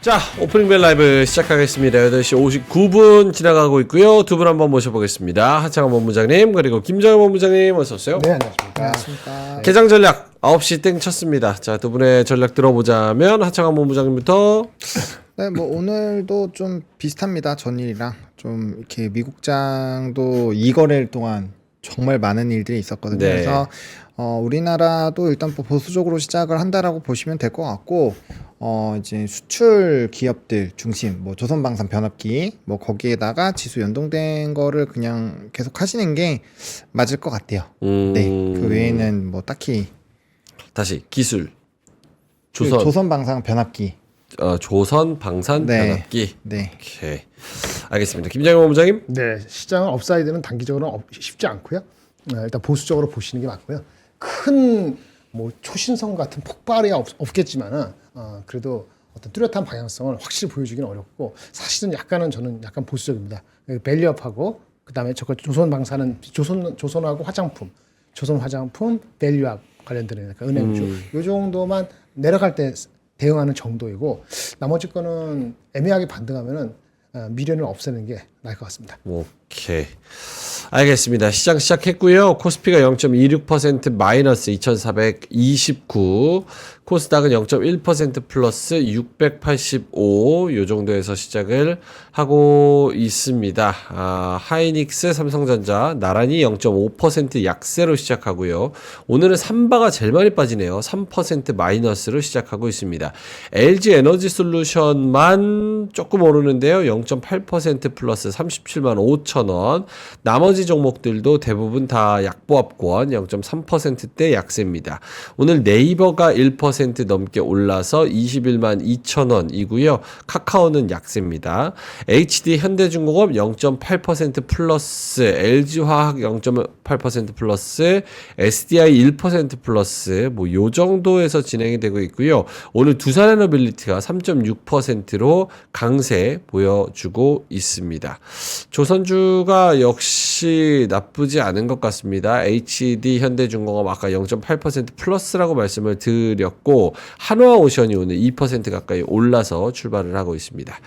자, 오프닝벨 라이브 시작하겠습니다. 8시 59분 지나가고 있고요. 두 분 한번 모셔보겠습니다. 하창원 본부장님 그리고 김정현 본부장님 어서 오세요. 네, 안녕하십니까. 개장 전략 9시 땡 쳤습니다. 자, 두 분의 전략 들어보자면 하창원 본부장님부터. 네, 뭐 오늘도 좀 비슷합니다. 전일이랑 좀 이렇게 미국장도 2거래일 동안 정말 많은 일들이 있었거든요. 네. 그래서 우리나라도 일단 뭐 보수적으로 시작을 한다라고 보시면 될 것 같고 이제 수출 기업들 중심 뭐 조선방산 변압기 뭐 거기에다가 지수 연동된 거를 그냥 계속 하시는 게 맞을 것 같아요. 네, 그 외에는 뭐 딱히 다시 기술 조선방산 변압기. 조선 방산 네. 변압기. 네. 오케이. 알겠습니다. 김정현 본부장님. 네, 시장은 업사이드는 단기적으로는 쉽지 않고요. 일단 보수적으로 보시는 게 맞고요. 큰 뭐 초신성 같은 폭발이 없겠지만은 그래도 어떤 뚜렷한 방향성을 확실히 보여주기는 어렵고 사실은 저는 약간 보수적입니다. 밸류업하고 그다음에 조선 방사는 조선하고 화장품, 조선 화장품 밸류업 관련된 은행주 요 정도만 내려갈 때 대응하는 정도이고 나머지 거는 애매하게 반등하면은 미련을 없애는 게 나을 것 같습니다. 오케이. 알겠습니다. 시장 시작했고요. 코스피가 0.26% 마이너스 2429, 코스닥은 0.1% 플러스 685, 요 정도에서 시작을 하고 있습니다. 하이닉스, 삼성전자 나란히 0.5% 약세로 시작하고요. 오늘은 삼바가 제일 많이 빠지네요. 3% 마이너스로 시작하고 있습니다. LG 에너지 솔루션만 조금 오르는데요. 0.8% 플러스 37만 5천 원. 나머지 종목들도 대부분 다 약보합권 0.3%대 약세입니다. 오늘 네이버가 1% 넘게 올라서 21만 2천 원이고요. 카카오는 약세입니다. HD 현대중공업 0.8% 플러스, LG화학 0.8% 플러스, SDI 1% 플러스 뭐 요 정도에서 진행이 되고 있고요. 오늘 두산에너빌리티가 3.6%로 강세 보여주고 있습니다. 조선주가 역시 나쁘지 않은 것 같습니다. HD 현대중공업 아까 0.8% 플러스라고 말씀을 드렸고 한화오션이 오늘 2% 가까이 올라서 출발을 하고 있습니다.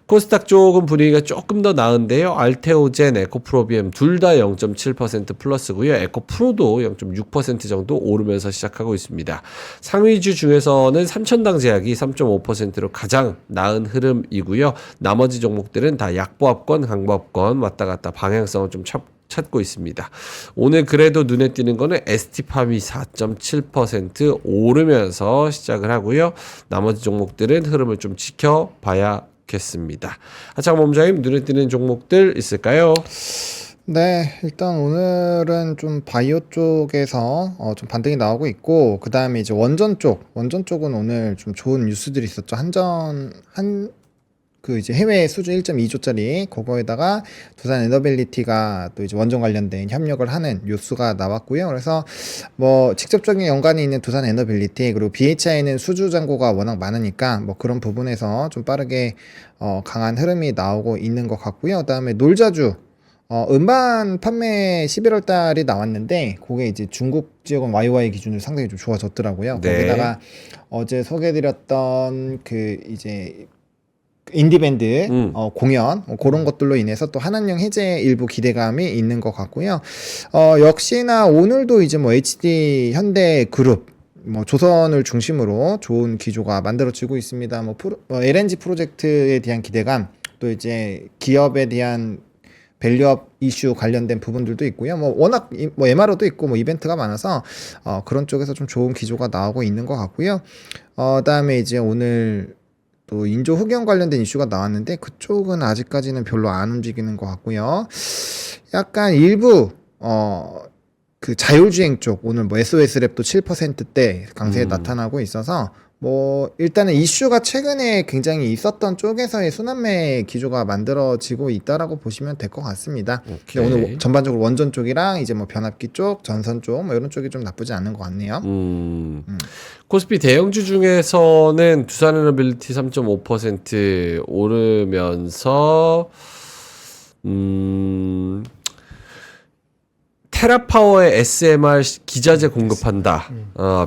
코스닥 쪽은 분위기가 조금 더 나은데요. 알테오젠, 에코프로비엠 둘 다 0.7% 플러스고요. 에코프로도 0.6% 정도 오르면서 시작하고 있습니다. 상위주 중에서는 삼천당 제약이 3.5%로 가장 나은 흐름이고요. 나머지 종목들은 다 약보합권, 강보합권 왔다 갔다 방향성을 좀 찾고 있습니다. 오늘 그래도 눈에 띄는 거는 ST팜이 4.7% 오르면서 시작을 하고요. 나머지 종목들은 흐름을 좀 지켜봐야겠습니다. 하창 본부장님 눈에 띄는 종목들 있을까요? 네, 일단 오늘은 좀 바이오 쪽에서 좀 반등이 나오고 있고, 그 다음에 이제 원전 쪽은 오늘 좀 좋은 뉴스들이 있었죠. 그 이제 해외 수주 1.2조짜리 그거에다가 두산 에너빌리티가 또 이제 원전 관련된 협력을 하는 뉴스가 나왔고요. 그래서 뭐 직접적인 연관이 있는 두산 에너빌리티 그리고 BHI는 수주 잔고가 워낙 많으니까 뭐 그런 부분에서 좀 빠르게 강한 흐름이 나오고 있는 것 같고요. 그다음에 놀자주 음반 판매 11월 달이 나왔는데 그게 이제 중국 지역은 YY 기준으로 상당히 좀 좋아졌더라고요. 네. 거기다가 어제 소개해드렸던 그 이제 인디밴드 공연 그런 것들로 인해서 또 한한령 해제 일부 기대감이 있는 것 같고요. 역시나 오늘도 이제 뭐 HD 현대 그룹 뭐 조선을 중심으로 좋은 기조가 만들어지고 있습니다. LNG 프로젝트에 대한 기대감 또 이제 기업에 대한 밸류업 이슈 관련된 부분들도 있고요. 뭐 워낙 뭐 MRO도 있고 뭐 이벤트가 많아서 그런 쪽에서 좀 좋은 기조가 나오고 있는 것 같고요. 그다음에 이제 오늘 또 인조 흑연 관련된 이슈가 나왔는데 그쪽은 아직까지는 별로 안 움직이는 것 같고요. 약간 일부 그 자율주행 쪽 오늘 뭐 SOS랩도 7%대 강세에 나타나고 있어서 뭐 일단은 이슈가 최근에 굉장히 있었던 쪽에서의 순환매 기조가 만들어지고 있다라고 보시면 될 것 같습니다. 오늘 전반적으로 원전 쪽이랑 이제 뭐 변압기 쪽, 전선 쪽 뭐 이런 쪽이 좀 나쁘지 않은 것 같네요. 코스피 대형주 중에서는 두산에너빌리티 3.5% 오르면서 테라파워의 SMR 기자재 공급한다.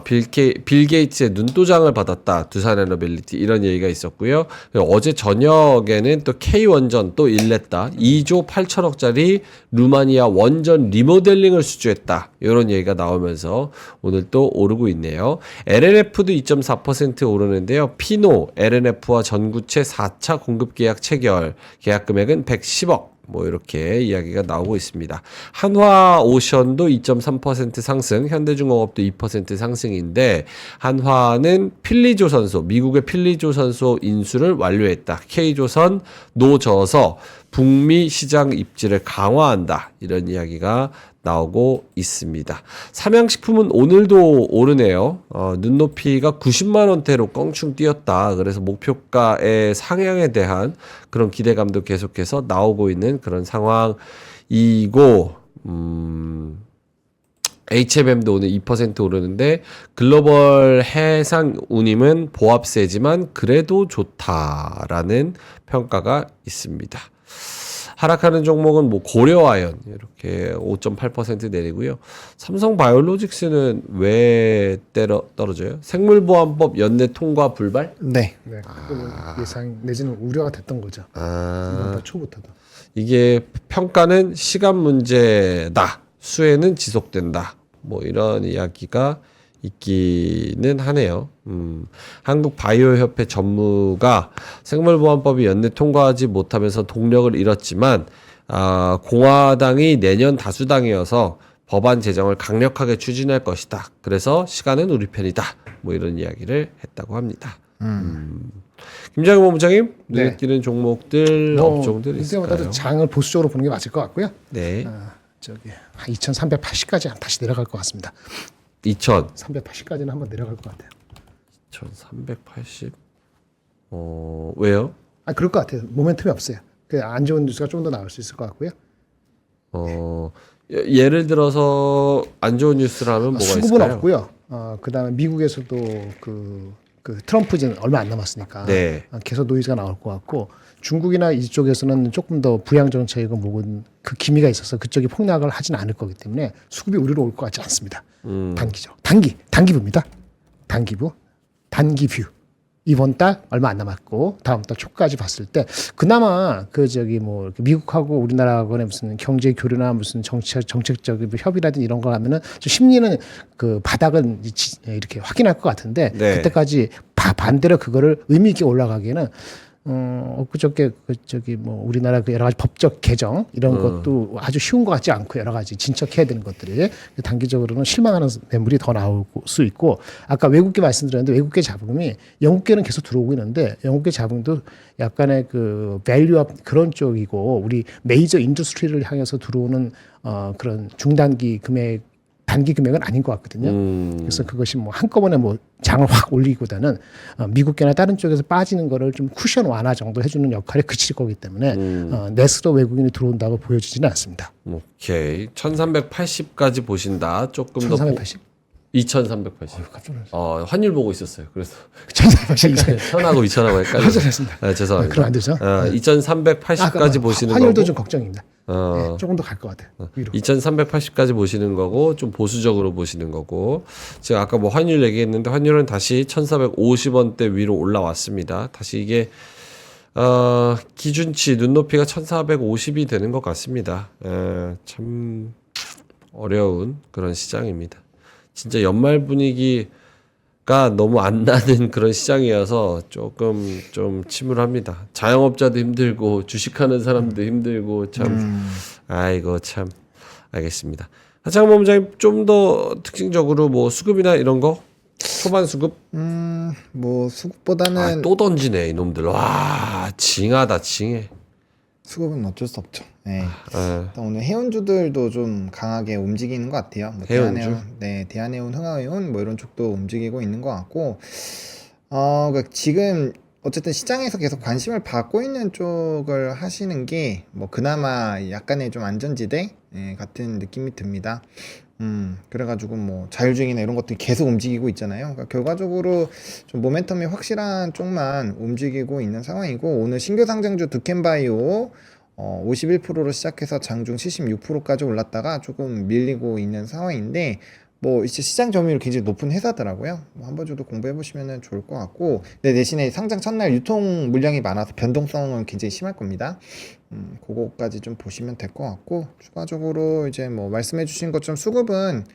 빌 게이츠의 눈도장을 받았다. 두산에너빌리티 이런 얘기가 있었고요. 어제 저녁에는 또 K원전 또 일냈다. 2조 8천억짜리 루마니아 원전 리모델링을 수주했다. 이런 얘기가 나오면서 오늘 또 오르고 있네요. LNF도 2.4% 오르는데요. 피노, LNF와 전구체 4차 공급 계약 체결. 계약 금액은 110억. 뭐 이렇게 이야기가 나오고 있습니다. 한화오션도 2.3% 상승, 현대중공업도 2% 상승인데 한화는 필리조선소, 미국의 필리조선소 인수를 완료했다. K조선 노져서 북미 시장 입지를 강화한다. 이런 이야기가 나오고 있습니다. 삼양식품은 오늘도 오르네요. 눈높이가 90만 원대로 껑충 뛰었다. 그래서 목표가의 상향에 대한 그런 기대감도 계속해서 나오고 있는 그런 상황이고, HMM도 오늘 2% 오르는데 글로벌 해상 운임은 보합세지만 그래도 좋다라는 평가가 있습니다. 하락하는 종목은 뭐 고려아연 이렇게 5.8% 내리고요. 삼성바이오로직스는 왜 떨어져요? 생물보안법 연내 통과 불발? 네. 네, 그거는 예상 내지는 우려가 됐던 거죠. 이번 달 초부터도. 이게 평가는 시간 문제다. 수혜는 지속된다. 뭐 이런 이야기가 있기는 하네요. 한국바이오협회 전무가 생물보안법이 연내 통과하지 못하면서 동력을 잃었지만 공화당이 내년 다수당이어서 법안 제정을 강력하게 추진할 것이다. 그래서 시간은 우리 편이다. 뭐 이런 이야기를 했다고 합니다. 김장현 본부장님, 눈에 띄는 종목들, 업종들 이때마다 있을까요? 장을 보수적으로 보는 게 맞을 것 같고요. 네, 저기 한 2,380까지 다시 내려갈 것 같습니다. 380까지는 한번 내려갈 것 같아요. 2380. 왜요? 그럴 것 같아요. 모멘텀이 없어요. 안 좋은 뉴스가 좀 더 나올 수 있을 것 같고요. 예를 들어서 안 좋은 뉴스를 하면 뭐가 수급은 있을까요? 없고요. 그다음에 미국에서도 그 트럼프 이제 얼마 안 남았으니까 네. 계속 노이즈가 나올 것 같고 중국이나 이쪽에서는 조금 더 부양 정책이고 뭐고 그 기미가 있어서 그쪽이 폭락을 하지는 않을 거기 때문에 수급이 우리로 올 것 같지 않습니다. 단기부입니다. 단기뷰. 이번 달 얼마 안 남았고 다음 달 초까지 봤을 때 그나마 미국하고 우리나라 간에 무슨 경제 교류나 무슨 정책적인 협의라든 이런 거 하면은 좀 심리는 그 바닥은 이렇게 확인할 것 같은데 네. 그때까지 반대로 그거를 의미 있게 올라가기에는 엊그저께 우리나라 그 여러 가지 법적 개정 이런 것도 아주 쉬운 것 같지 않고 여러 가지 진척해야 되는 것들이 단기적으로는 실망하는 매물이 더 나올 수 있고 아까 외국계 말씀드렸는데 외국계 자본이 영국계는 계속 들어오고 있는데 영국계 자본도 약간의 그 밸류업 그런 쪽이고 우리 메이저 인더스트리를 향해서 들어오는 그런 중단기 금액 단기 금액은 아닌 것 같거든요. 그래서 그것이 뭐 한꺼번에 뭐 장을 확 올리기보다는 미국계나 다른 쪽에서 빠지는 거를 좀 쿠션 완화 정도 해주는 역할에 그칠 거기 때문에 넷으로 외국인이 들어온다고 보여지지는 않습니다. 오케이. 1380까지 보신다. 조금 1380? 2380. 깜짝 놀랐어요. 환율 보고 있었어요. 그래서 1380. 천하고 2천하고 헷갈려요. 죄송합니다. 죄송합니다. 그럼 안 되죠? 2380까지 보시는 환율도 거고. 좀 걱정입니다. 네, 조금 더 갈 것 같아요. 위로. 2380까지 보시는 거고 좀 보수적으로 보시는 거고 제가 아까 뭐 환율 얘기했는데 환율은 다시 1450원대 위로 올라왔습니다. 다시 이게 기준치 눈높이가 1450이 되는 것 같습니다. 참 어려운 그런 시장입니다. 진짜 연말 분위기가 너무 안 나는 그런 시장이어서 조금 좀 침울합니다. 자영업자도 힘들고 주식하는 사람도 힘들고 참 아이고 참 알겠습니다. 하창범 본부장님 좀 더 특징적으로 뭐 수급이나 이런 거 초반 수급 뭐 수급보다는 또 던지네 이놈들. 와 징하다 징해. 수급은 어쩔 수 없죠. 네. 아, 일단 오늘 해운주들도 좀 강하게 움직이는 것 같아요. 뭐 해운주? 대한해운, 흥하해운 뭐 이런 쪽도 움직이고 있는 것 같고, 그러니까 지금 어쨌든 시장에서 계속 관심을 받고 있는 쪽을 하시는 게 뭐 그나마 약간의 좀 안전지대 같은 느낌이 듭니다. 그래가지고 뭐 자율주행이나 이런 것들이 계속 움직이고 있잖아요. 그러니까 결과적으로 좀 모멘텀이 확실한 쪽만 움직이고 있는 상황이고 오늘 신규 상장주 두캔바이오 51%로 시작해서 장중 76%까지 올랐다가 조금 밀리고 있는 상황인데 뭐 이제 시장 점유율 굉장히 높은 회사더라고요. 뭐 한번 정도 공부해 보시면 좋을 것 같고, 근데 대신에 상장 첫날 유통 물량이 많아서 변동성은 굉장히 심할 겁니다. 그거까지 좀 보시면 될 것 같고, 추가적으로 이제 뭐 말씀해 주신 것처럼 수급은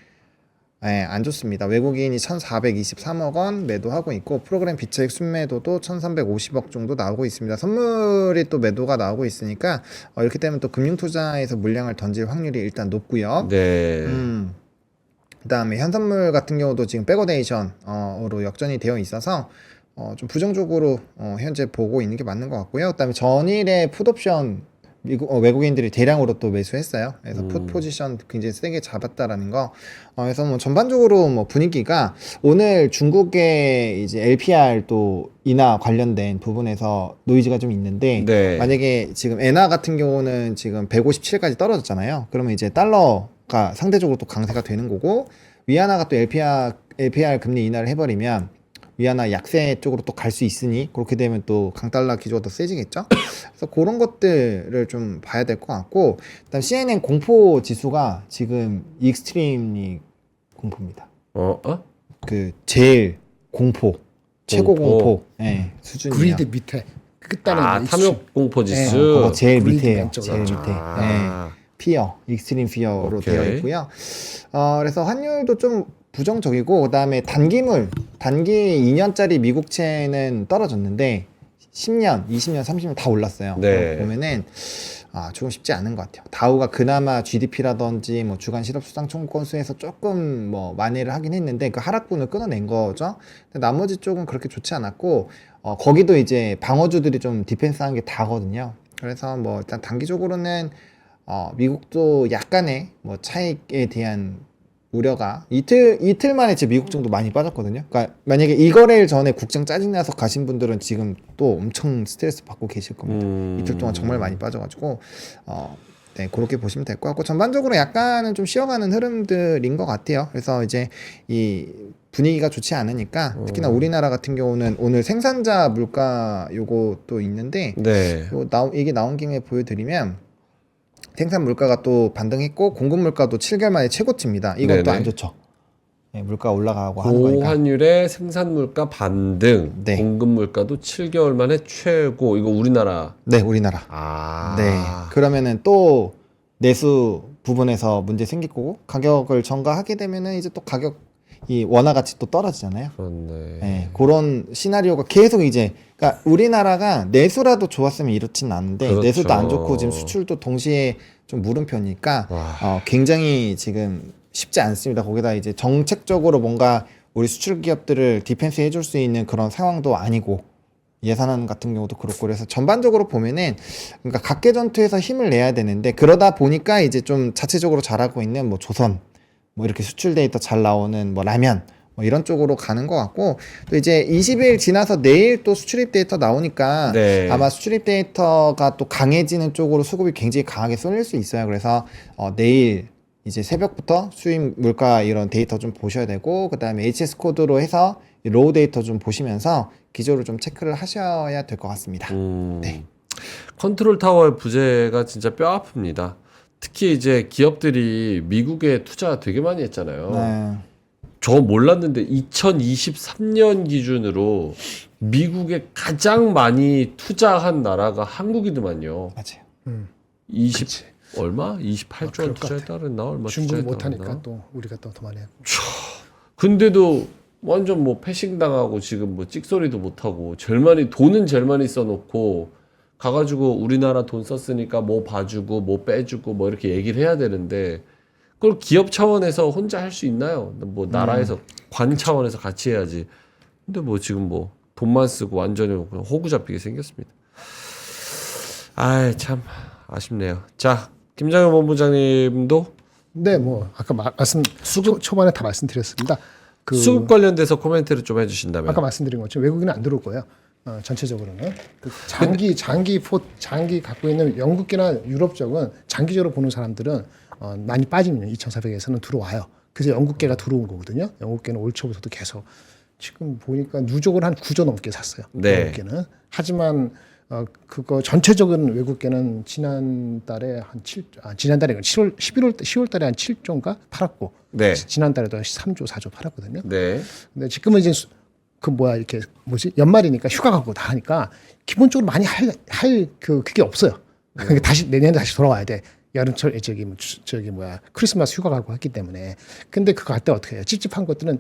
안 좋습니다. 외국인이 1,423억 원 매도하고 있고, 프로그램 비차익 순매도도 1,350억 정도 나오고 있습니다. 선물이 또 매도가 나오고 있으니까 이렇게 되면 또 금융투자에서 물량을 던질 확률이 일단 높고요. 네. 그다음에 현선물 같은 경우도 지금 백어데이션으로 역전이 되어 있어서 좀 부정적으로 현재 보고 있는 게 맞는 것 같고요. 그다음에 전일에 풋옵션 외국인들이 대량으로 또 매수했어요. 그래서 풋 포지션 굉장히 세게 잡았다라는 거. 그래서 뭐 전반적으로 뭐 분위기가 오늘 중국의 이제 LPR 또 인하 관련된 부분에서 노이즈가 좀 있는데, 네. 만약에 지금 엔화 같은 경우는 지금 157까지 떨어졌잖아요. 그러면 이제 달러가 상대적으로 또 강세가 되는 거고, 위안화가 또 LPR 금리 인하를 해버리면 위안화 약세 쪽으로 또 갈 수 있으니, 그렇게 되면 또 강달러 기조가 더 세지겠죠. 그래서 그런 것들을 좀 봐야 될 것 같고, 그다음 CNN 공포 지수가 지금 익스트림리 공포입니다. 그 제일 공포, 최고 공포 수준이에요. 그리드 밑에 끝단에 탐욕 공포 지수. 그거 제일 그리드 밑에요. 왼쪽으로. 제일 밑에. 피어, 익스트림 피어로 오케이. 되어 있고요. 그래서 환율도 좀 부정적이고, 그다음에 단기 2년짜리 미국채는 떨어졌는데 10년, 20년, 30년 다 올랐어요. 네. 보면은 조금 쉽지 않은 것 같아요. 다우가 그나마 GDP라든지 뭐 주간 실업수당 청구 건수에서 조금 뭐 만회를 하긴 했는데 그 하락분을 끊어낸 거죠. 근데 나머지 쪽은 그렇게 좋지 않았고, 거기도 이제 방어주들이 좀 디펜스한 게 다거든요. 그래서 뭐 일단 단기적으로는 미국도 약간의 뭐 차익에 대한 우려가 이틀 만에 제 미국 정도 많이 빠졌거든요. 그러니까 만약에 이 거래일 전에 국장 짜증나서 가신 분들은 지금 또 엄청 스트레스 받고 계실 겁니다. 이틀 동안 정말 많이 빠져가지고 네, 그렇게 보시면 될 것 같고, 전반적으로 약간은 좀 쉬어가는 흐름들인 것 같아요. 그래서 이제 이 분위기가 좋지 않으니까, 특히나 우리나라 같은 경우는 오늘 생산자 물가 요것도 있는데, 네. 이게 나온 김에 보여드리면 생산 물가가 또 반등했고 공급 물가도 7개월 만에 최고치입니다. 이것도 네네. 안 좋죠. 네, 물가 올라가고 하는 거니까. 고환율의 생산 물가 반등, 네. 공급 물가도 7개월 만에 최고. 이거 우리나라. 네, 우리나라. 네. 그러면은 또 내수 부분에서 문제 생길 거고, 가격을 전가하게 되면은 이제 또 이 원화 가치 또 떨어지잖아요. 그렇네. 네, 그런 시나리오가 계속 이제, 그러니까 우리나라가 내수라도 좋았으면 이렇진 않은데, 그렇죠. 내수도 안 좋고 지금 수출도 동시에 좀 물음표니까 굉장히 지금 쉽지 않습니다. 거기다 이제 정책적으로 뭔가 우리 수출 기업들을 디펜스 해줄 수 있는 그런 상황도 아니고, 예산안 같은 경우도 그렇고, 그래서 전반적으로 보면은 그러니까 각계 전투에서 힘을 내야 되는데, 그러다 보니까 이제 좀 자체적으로 잘하고 있는 뭐 조선, 뭐 이렇게 수출 데이터 잘 나오는 뭐 라면, 뭐 이런 쪽으로 가는 것 같고, 또 이제 20일 지나서 내일 또 수출입 데이터 나오니까 네. 아마 수출입 데이터가 또 강해지는 쪽으로 수급이 굉장히 강하게 쏠릴 수 있어요. 그래서 내일 이제 새벽부터 수입 물가 이런 데이터 좀 보셔야 되고, 그 다음에 HS 코드로 해서 로우 데이터 좀 보시면서 기조를 좀 체크를 하셔야 될 것 같습니다. 네. 컨트롤 타워의 부재가 진짜 뼈 아픕니다. 특히 이제 기업들이 미국에 투자 되게 많이 했잖아요. 네. 저 몰랐는데 2023년 기준으로 미국에 가장 많이 투자한 나라가 한국이더만요. 맞아요. 20 얼마? 28조 원 그럴 것 투자했다 그랬나? 얼마 중국이 투자했다 못하니까 그랬나? 또 우리가 또 더 많이 했고. 근데도 완전 뭐 패싱 당하고 지금 뭐 찍소리도 못 하고 돈은 제일 많이 써놓고 가가지고 우리나라 돈 썼으니까 뭐 봐주고 뭐 빼주고 뭐 이렇게 얘기를 해야 되는데, 그걸 기업 차원에서 혼자 할 수 있나요? 뭐 나라에서 관 차원에서 같이 해야지. 근데 뭐 지금 뭐 돈만 쓰고 완전히 호구 잡히게 생겼습니다. 아이 참 아쉽네요. 자, 김장현 본부장님도 네, 뭐 아까 초반에 다 말씀드렸습니다. 수급 관련돼서 코멘트를 좀 해주신다면. 아까 말씀드린 것처럼 외국인은 안 들어올 거예요. 전체적으로는 장기 갖고 있는 영국이나 유럽 쪽은 장기적으로 보는 사람들은 많이 빠지면 2,400에서는 들어와요. 그래서 영국계가 들어온 거거든요. 영국계는 올 초부터도 계속 지금 보니까 누적을 한 9조 넘게 샀어요. 네. 영국계는. 하지만 그거 전체적인 외국계는 지난달에 지난달에 10월달에 한 7조인가 팔았고, 네. 지난달에도 3조, 4조 팔았거든요. 네. 근데 지금은 이제 이렇게 연말이니까 휴가 가고 다 하니까 기본적으로 많이 그게 없어요. 그러니까 다시 내년에 다시 돌아와야 돼. 여름철 크리스마스 휴가 가고 했기 때문에. 근데 그거 갈 때 어떻게 해요? 찝찝한 것들은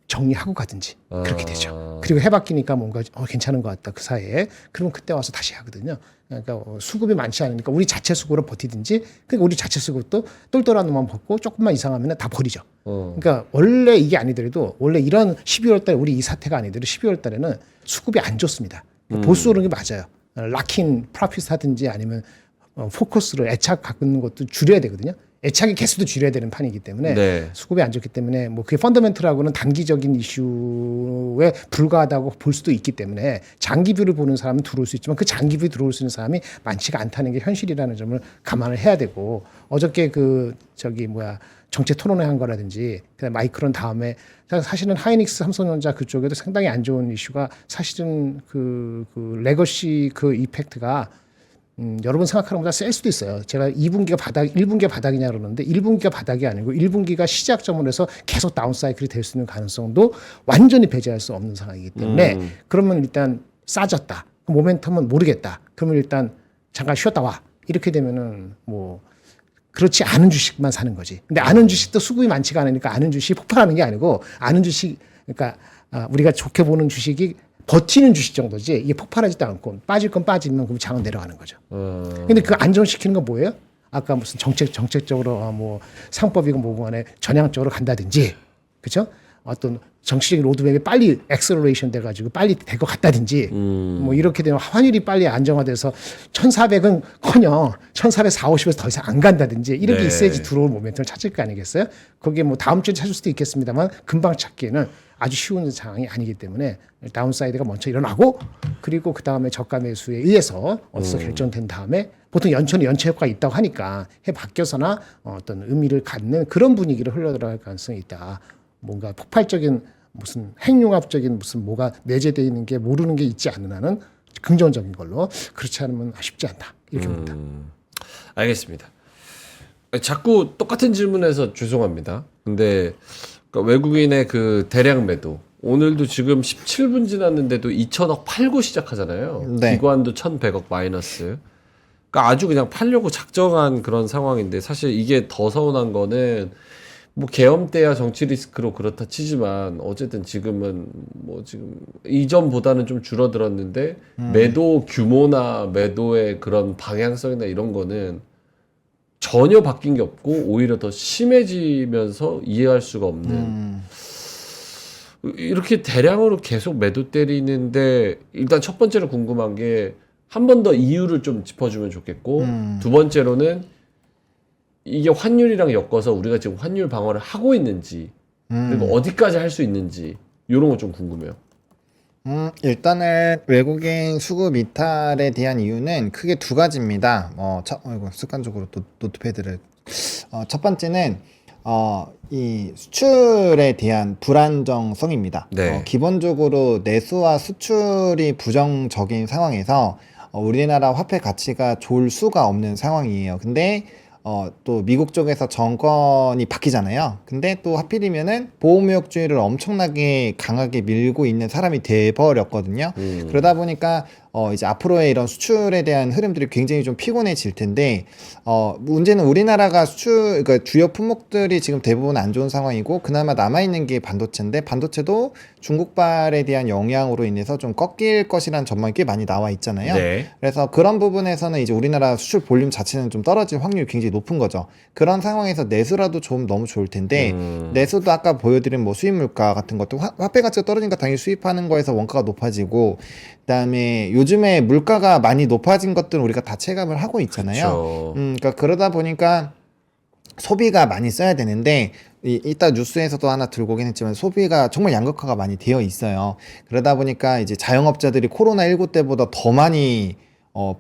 정리하고 가든지 그렇게 되죠. 그리고 해바뀌니까 뭔가 괜찮은 것 같다 그 사이에. 그러면 그때 와서 다시 하거든요. 그러니까 수급이 많지 않으니까 우리 자체 수급으로 버티든지, 그러니까 우리 자체 수급도 똘똘한 놈만 벗고 조금만 이상하면 다 버리죠. 그러니까 원래 이게 아니더라도, 원래 이런 12월 달에 우리 이 사태가 아니더라도 12월 달에는 수급이 안 좋습니다. 보수로 그런 게 맞아요. 락인 프라핏 하든지 아니면 포커스를 애착 갖는 것도 줄여야 되거든요. 애착의 개수도 줄여야 되는 판이기 때문에 네. 수급이 안 좋기 때문에 뭐 그게 펀더멘트라고는 단기적인 이슈에 불과하다고 볼 수도 있기 때문에 장기뷰를 보는 사람은 들어올 수 있지만 그 장기뷰 들어올 수 있는 사람이 많지가 않다는 게 현실이라는 점을 감안을 해야 되고, 어저께 정책 토론회 한 거라든지 그다음에 마이크론 다음에 사실은 하이닉스 삼성전자 그쪽에도 상당히 안 좋은 이슈가 사실은 그 레거시 그 이펙트가 여러분 생각하는 것보다 셀 수도 있어요. 제가 2분기가 1분기가 바닥이냐 그러는데 1분기가 바닥이 아니고 1분기가 시작점으로 해서 계속 다운사이클이 될 수 있는 가능성도 완전히 배제할 수 없는 상황이기 때문에 그러면 일단 싸졌다. 그 모멘텀은 모르겠다. 그러면 일단 잠깐 쉬었다 와. 이렇게 되면은 뭐 그렇지 않은 주식만 사는 거지. 근데 아는 주식도 수급이 많지가 않으니까 아는 주식이 폭발하는 게 아니고, 아는 주식, 그러니까 우리가 좋게 보는 주식이 버티는 주식 정도지 이게 폭발하지도 않고 빠질 건 빠지면 그럼 장은 내려가는 거죠. 근데 그 안정시키는 건 뭐예요? 아까 무슨 정책적으로 뭐 상법이고 뭐고 간에 전향적으로 간다든지, 그렇죠? 어떤 정치적인 로드맵이 빨리 엑셀러레이션 돼가지고 빨리 될 것 같다든지, 뭐 이렇게 되면 환율이 빨리 안정화돼서 1,400은커녕 1,440에서 더 이상 안 간다든지 이런 게 네. 있어야지 들어올 모멘텀을 찾을 거 아니겠어요? 그게 뭐 다음 주에 찾을 수도 있겠습니다만 금방 찾기에는 아주 쉬운 상황이 아니기 때문에 다운사이드가 먼저 일어나고, 그리고 그 다음에 저가 매수에 의해서 어디서 결정된 다음에 보통 연초는 연체 효과가 있다고 하니까 해 바뀌어서나 어떤 의미를 갖는 그런 분위기를 흘러들어갈 가능성이 있다. 뭔가 폭발적인 무슨 핵융합적인 무슨 뭐가 내재되어 있는 게 모르는 게 있지 않는 한은 긍정적인 걸로, 그렇지 않으면 쉽지 않다 이렇게 봅니다. 알겠습니다. 자꾸 똑같은 질문해서 죄송합니다. 근데 그러니까 외국인의 그 대량 매도, 오늘도 지금 17분 지났는데도 2천억 팔고 시작하잖아요. 네. 기관도 1,100억 마이너스. 그러니까 아주 그냥 팔려고 작정한 그런 상황인데, 사실 이게 더 서운한 거는 뭐 계엄 때야 정치 리스크로 그렇다 치지만 어쨌든 지금은 뭐 지금 이전보다는 좀 줄어들었는데 매도 규모나 매도의 그런 방향성이나 이런 거는 전혀 바뀐 게 없고 오히려 더 심해지면서 이해할 수가 없는, 이렇게 대량으로 계속 매도 때리는데, 일단 첫 번째로 궁금한 게 한 번 더 이유를 좀 짚어주면 좋겠고, 두 번째로는 이게 환율이랑 엮어서 우리가 지금 환율 방어를 하고 있는지, 그리고 어디까지 할 수 있는지, 이런 거 좀 궁금해요. 일단은 외국인 수급 이탈에 대한 이유는 크게 두 가지입니다. 습관적으로 또 노트패드를. 첫 번째는 이 수출에 대한 불안정성입니다. 네. 기본적으로 내수와 수출이 부정적인 상황에서 우리나라 화폐 가치가 좋을 수가 없는 상황이에요. 근데 또 미국 쪽에서 정권이 바뀌잖아요. 근데 또 하필이면은 보호무역주의를 엄청나게 강하게 밀고 있는 사람이 돼버렸거든요. 그러다 보니까 이제 앞으로의 이런 수출에 대한 흐름들이 굉장히 좀 피곤해질 텐데, 문제는 우리나라가 그러니까 주요 품목들이 지금 대부분 안 좋은 상황이고, 그나마 남아있는 게 반도체인데, 반도체도 중국발에 대한 영향으로 인해서 좀 꺾일 것이라는 전망이 꽤 많이 나와 있잖아요. 네. 그래서 그런 부분에서는 이제 우리나라 수출 볼륨 자체는 좀 떨어질 확률이 굉장히 높은 거죠. 그런 상황에서 내수라도 좀 너무 좋을 텐데, 내수도 아까 보여드린 뭐 수입 물가 같은 것도 화폐 가치가 떨어지니까 당연히 수입하는 거에서 원가가 높아지고, 그다음에 요즘에 물가가 많이 높아진 것들은 우리가 다 체감을 하고 있잖아요. 그러니까 그러다 보니까 소비가 많이 써야 되는데, 이따 뉴스에서도 하나 들고 오긴 했지만 소비가 정말 양극화가 많이 되어 있어요. 그러다 보니까 이제 자영업자들이 코로나19 때보다 더 많이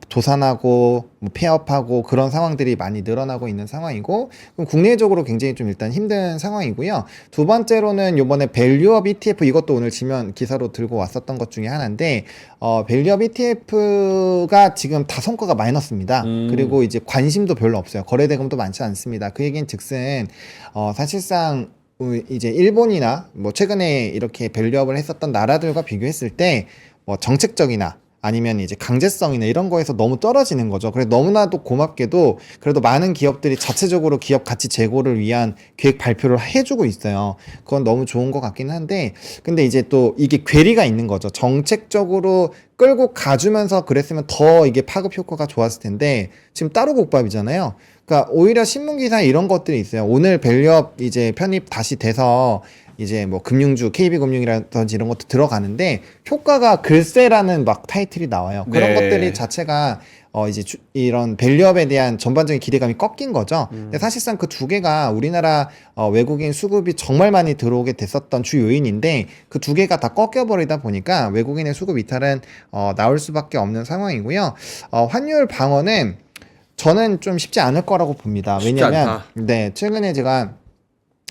도산하고 뭐 폐업하고 그런 상황들이 많이 늘어나고 있는 상황이고, 그럼 국내적으로 굉장히 좀 일단 힘든 상황이고요. 두 번째로는 요번에 밸류업 ETF, 이것도 오늘 지면 기사로 들고 왔었던 것 중에 하나인데, 밸류업 ETF가 지금 다 성과가 마이너스입니다. 그리고 이제 관심도 별로 없어요. 거래 대금도 많지 않습니다. 그 얘기는 즉슨 사실상 이제 일본이나 뭐 최근에 이렇게 밸류업을 했었던 나라들과 비교했을 때 뭐 정책적이나 아니면 이제 강제성이나 이런 거에서 너무 떨어지는 거죠. 그래서 너무나도 고맙게도 그래도 많은 기업들이 자체적으로 기업 가치 제고를 위한 계획 발표를 해주고 있어요. 그건 너무 좋은 것 같긴 한데, 근데 이제 또 이게 괴리가 있는 거죠. 정책적으로 끌고 가주면서 그랬으면 더 이게 파급 효과가 좋았을 텐데 지금 따로 국밥이잖아요. 그러니까 오히려 신문 기사에 이런 것들이 있어요. 오늘 밸류업 이제 편입 다시 돼서 이제 뭐 금융주, KB금융이라든지 이런 것도 들어가는데 효과가 글쎄라는 막 타이틀이 나와요. 그런 네. 것들이 자체가 이제 이런 밸류업에 대한 전반적인 기대감이 꺾인 거죠. 근데 사실상 그 두 개가 우리나라 외국인 수급이 정말 많이 들어오게 됐었던 주 요인인데 그 두 개가 다 꺾여버리다 보니까 외국인의 수급 이탈은 나올 수밖에 없는 상황이고요. 환율 방어는 저는 좀 쉽지 않을 거라고 봅니다. 쉽지 왜냐면 않다. 네, 최근에 제가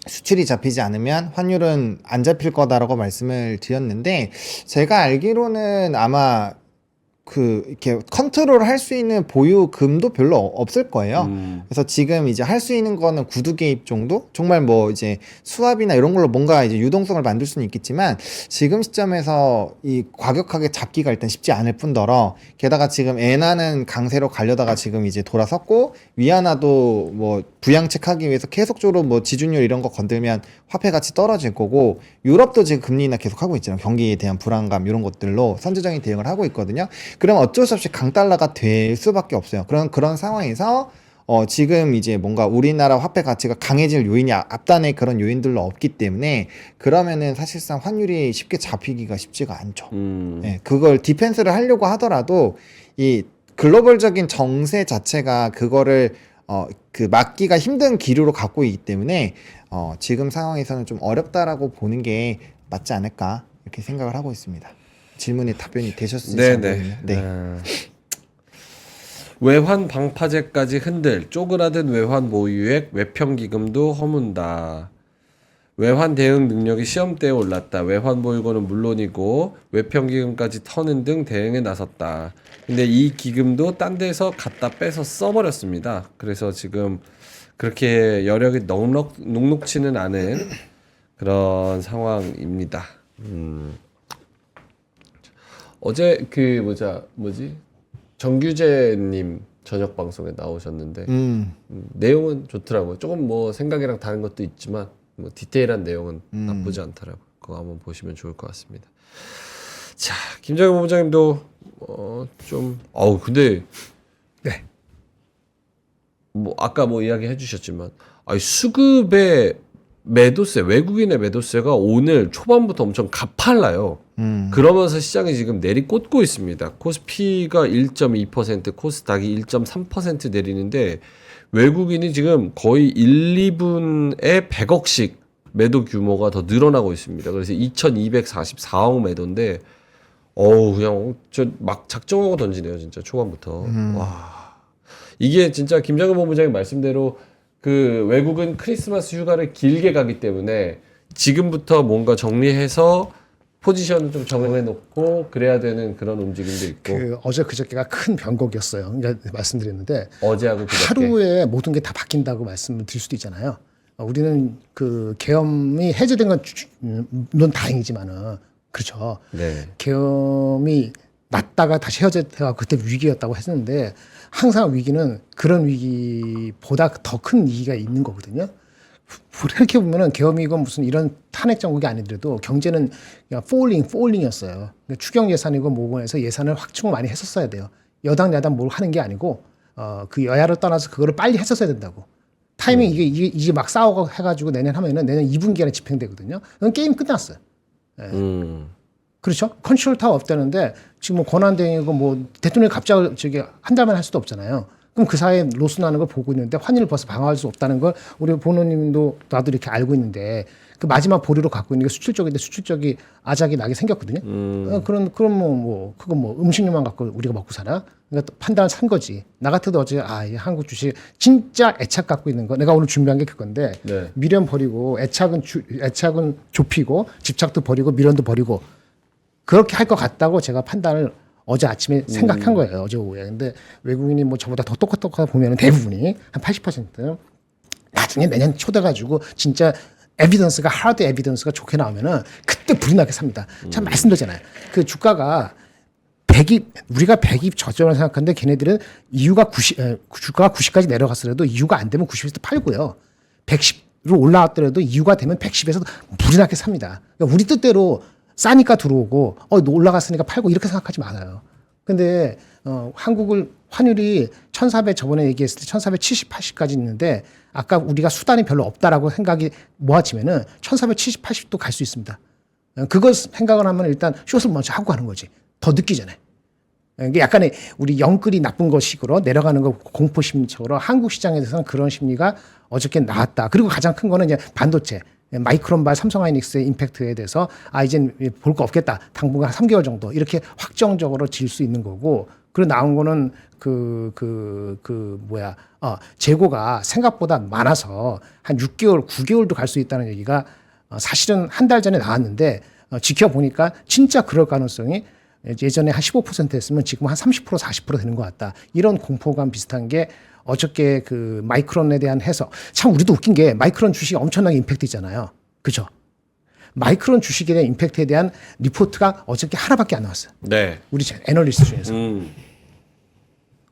수출이 잡히지 않으면 환율은 안 잡힐 거다라고 말씀을 드렸는데, 제가 알기로는 아마 이렇게 컨트롤 할 수 있는 보유금도 별로 없을 거예요. 그래서 지금 이제 할 수 있는 거는 구두 개입 정도? 정말 뭐 이제 수합이나 이런 걸로 뭔가 이제 유동성을 만들 수는 있겠지만, 지금 시점에서 이 과격하게 잡기가 일단 쉽지 않을 뿐더러, 게다가 지금 엔화는 강세로 가려다가 지금 이제 돌아섰고, 위안화도 뭐 부양책 하기 위해서 계속적으로 뭐 지준율 이런 거 건들면 화폐 가치 떨어질 거고, 유럽도 지금 금리 인하 계속 하고 있잖아요. 경기에 대한 불안감 이런 것들로 선제적인 대응을 하고 있거든요. 그럼 어쩔 수 없이 강달러가 될 수밖에 없어요. 그런 상황에서 지금 이제 뭔가 우리나라 화폐 가치가 강해질 요인이 앞단에 그런 요인들로 없기 때문에, 그러면은 사실상 환율이 쉽게 잡히기가 쉽지가 않죠. 네, 그걸 디펜스를 하려고 하더라도 이 글로벌적인 정세 자체가 그거를 막기가 힘든 기류로 갖고 있기 때문에 지금 상황에서는 좀 어렵다라고 보는 게 맞지 않을까 이렇게 생각을 하고 있습니다. 질문에 답변이 되셨을지 모르겠네요. 네. 외환 방파제까지 흔들 쪼그라든 외환 보유액 외평기금도 허문다. 외환 대응 능력이 시험대에 올랐다. 외환 보유고는 물론이고 외평기금까지 터는 등 대응에 나섰다. 근데 이 기금도 딴 데서 갖다 빼서 써버렸습니다. 그래서 지금 그렇게 여력이 녹록치는 않은 그런 상황입니다. 어제 정규재님 저녁 방송에 나오셨는데 내용은 좋더라고요. 조금 뭐 생각이랑 다른 것도 있지만 뭐 디테일한 내용은 나쁘지 않더라고요. 그거 한번 보시면 좋을 것 같습니다. 자, 김정일 본부장님도 근데 네. 뭐 아까 뭐 이야기 해주셨지만 수급의 매도세, 외국인의 매도세가 오늘 초반부터 엄청 가팔라요. 그러면서 시장이 지금 내리꽂고 있습니다. 코스피가 1.2%, 코스닥이 1.3% 내리는데 외국인이 지금 거의 1, 2분에 100억씩 매도 규모가 더 늘어나고 있습니다. 그래서 2244억 매도인데 그냥 저 막 작정하고 던지네요. 진짜 초반부터. 와, 이게 진짜 김정은 본부장님 말씀대로 그 외국은 크리스마스 휴가를 길게 가기 때문에 지금부터 뭔가 정리해서 포지션을 좀 정해놓고 그래야 되는 그런 움직임도 있고. 어제 그저께가 큰 변곡이었어요. 그러니까 말씀드렸는데 어제하고 그저께. 하루에 모든 게 다 바뀐다고 말씀을 드릴 수도 있잖아요. 우리는 그 계엄이 해제된 건 물론 다행이지만은 그렇죠. 네. 계엄이 났다가 다시 해제돼가 그때 위기였다고 했는데 항상 위기는 그런 위기보다 더 큰 위기가 있는 거거든요. 이렇게 보면은 계엄이고 무슨 이런 탄핵 정국이 아니더라도 경제는 그냥 falling이었어요. 그러니까 추경 예산이고 뭐고 해서 예산을 확충을 많이 했었어야 돼요. 여당 야당 뭘 하는 게 아니고 그 여야를 떠나서 그거를 빨리 했었어야 된다고. 타이밍 이게 막 싸우고 해가지고 내년 하면은 내년 2분기 안에 집행되거든요. 그건 게임 끝났어요. 그렇죠? 컨트롤 타워 없다는데 지금 뭐 권한대행이고 뭐 대통령이 갑자기 한 달만 할 수도 없잖아요. 그럼 그 사이에 로스 나는 걸 보고 있는데 환율을 벌써 방어할 수 없다는 걸 우리 보노님도 나도 이렇게 알고 있는데 그 마지막 보류로 갖고 있는 게 수출적인데 수출적이 아작이 나게 생겼거든요. 그건 뭐 음식료만 갖고 우리가 먹고 살아? 그러니까 또 판단을 산 거지. 나 같아도 어제 이 한국 주식 진짜 애착 갖고 있는 거 내가 오늘 준비한 게 그건데 네. 미련 버리고 애착은 좁히고 집착도 버리고 미련도 버리고 그렇게 할 것 같다고 제가 판단을 어제 아침에 생각한 거예요. 어제 오후에. 근데 외국인이 뭐 저보다 더 똑똑하다 보면 대부분이 한 80% 나중에 내년 초 돼가지고 진짜 에비던스가 하드 에비던스가 좋게 나오면은 그때 불이 나게 삽니다. 참 말씀드렸잖아요. 그 주가가 100이 우리가 100이 저점을 생각하는데 걔네들은 이유가 주가가 90까지 내려갔더라도 이유가 안 되면 90에서 팔고요. 110으로 올라왔더라도 이유가 되면 110에서 불이 나게 삽니다. 그러니까 우리 뜻대로 싸니까 들어오고 올라갔으니까 팔고 이렇게 생각하지 말아요. 근데 한국을 환율이 1400 저번에 얘기했을 때 1470, 80까지 있는데 아까 우리가 수단이 별로 없다라고 생각이 모아지면은 1470, 80도 갈 수 있습니다. 그걸 생각을 하면 일단 숏을 먼저 하고 가는 거지. 더 늦기 전에. 이게 약간의 우리 영끌이 나쁜 것식으로 내려가는 거 공포 심리적으로 한국 시장에 대해서는 그런 심리가 어저께 나왔다. 그리고 가장 큰 거는 이제 반도체. 마이크론과 삼성하이닉스의 임팩트에 대해서 이젠 볼 거 없겠다. 당분간 한 3개월 정도 이렇게 확정적으로 질 수 있는 거고 그리고 나온 거는 재고가 생각보다 많아서 한 6개월, 9개월도 갈 수 있다는 얘기가 사실은 한 달 전에 나왔는데 지켜보니까 진짜 그럴 가능성이 예전에 한 15% 했으면 지금 한 30%, 40% 되는 것 같다. 이런 공포감 비슷한 게 어저께 그 마이크론에 대한 해석. 참 우리도 웃긴 게 마이크론 주식이 엄청나게 임팩트 있잖아요. 그죠? 마이크론 주식에 대한 임팩트에 대한 리포트가 어저께 하나밖에 안 나왔어요. 네. 우리 애널리스트 중에서.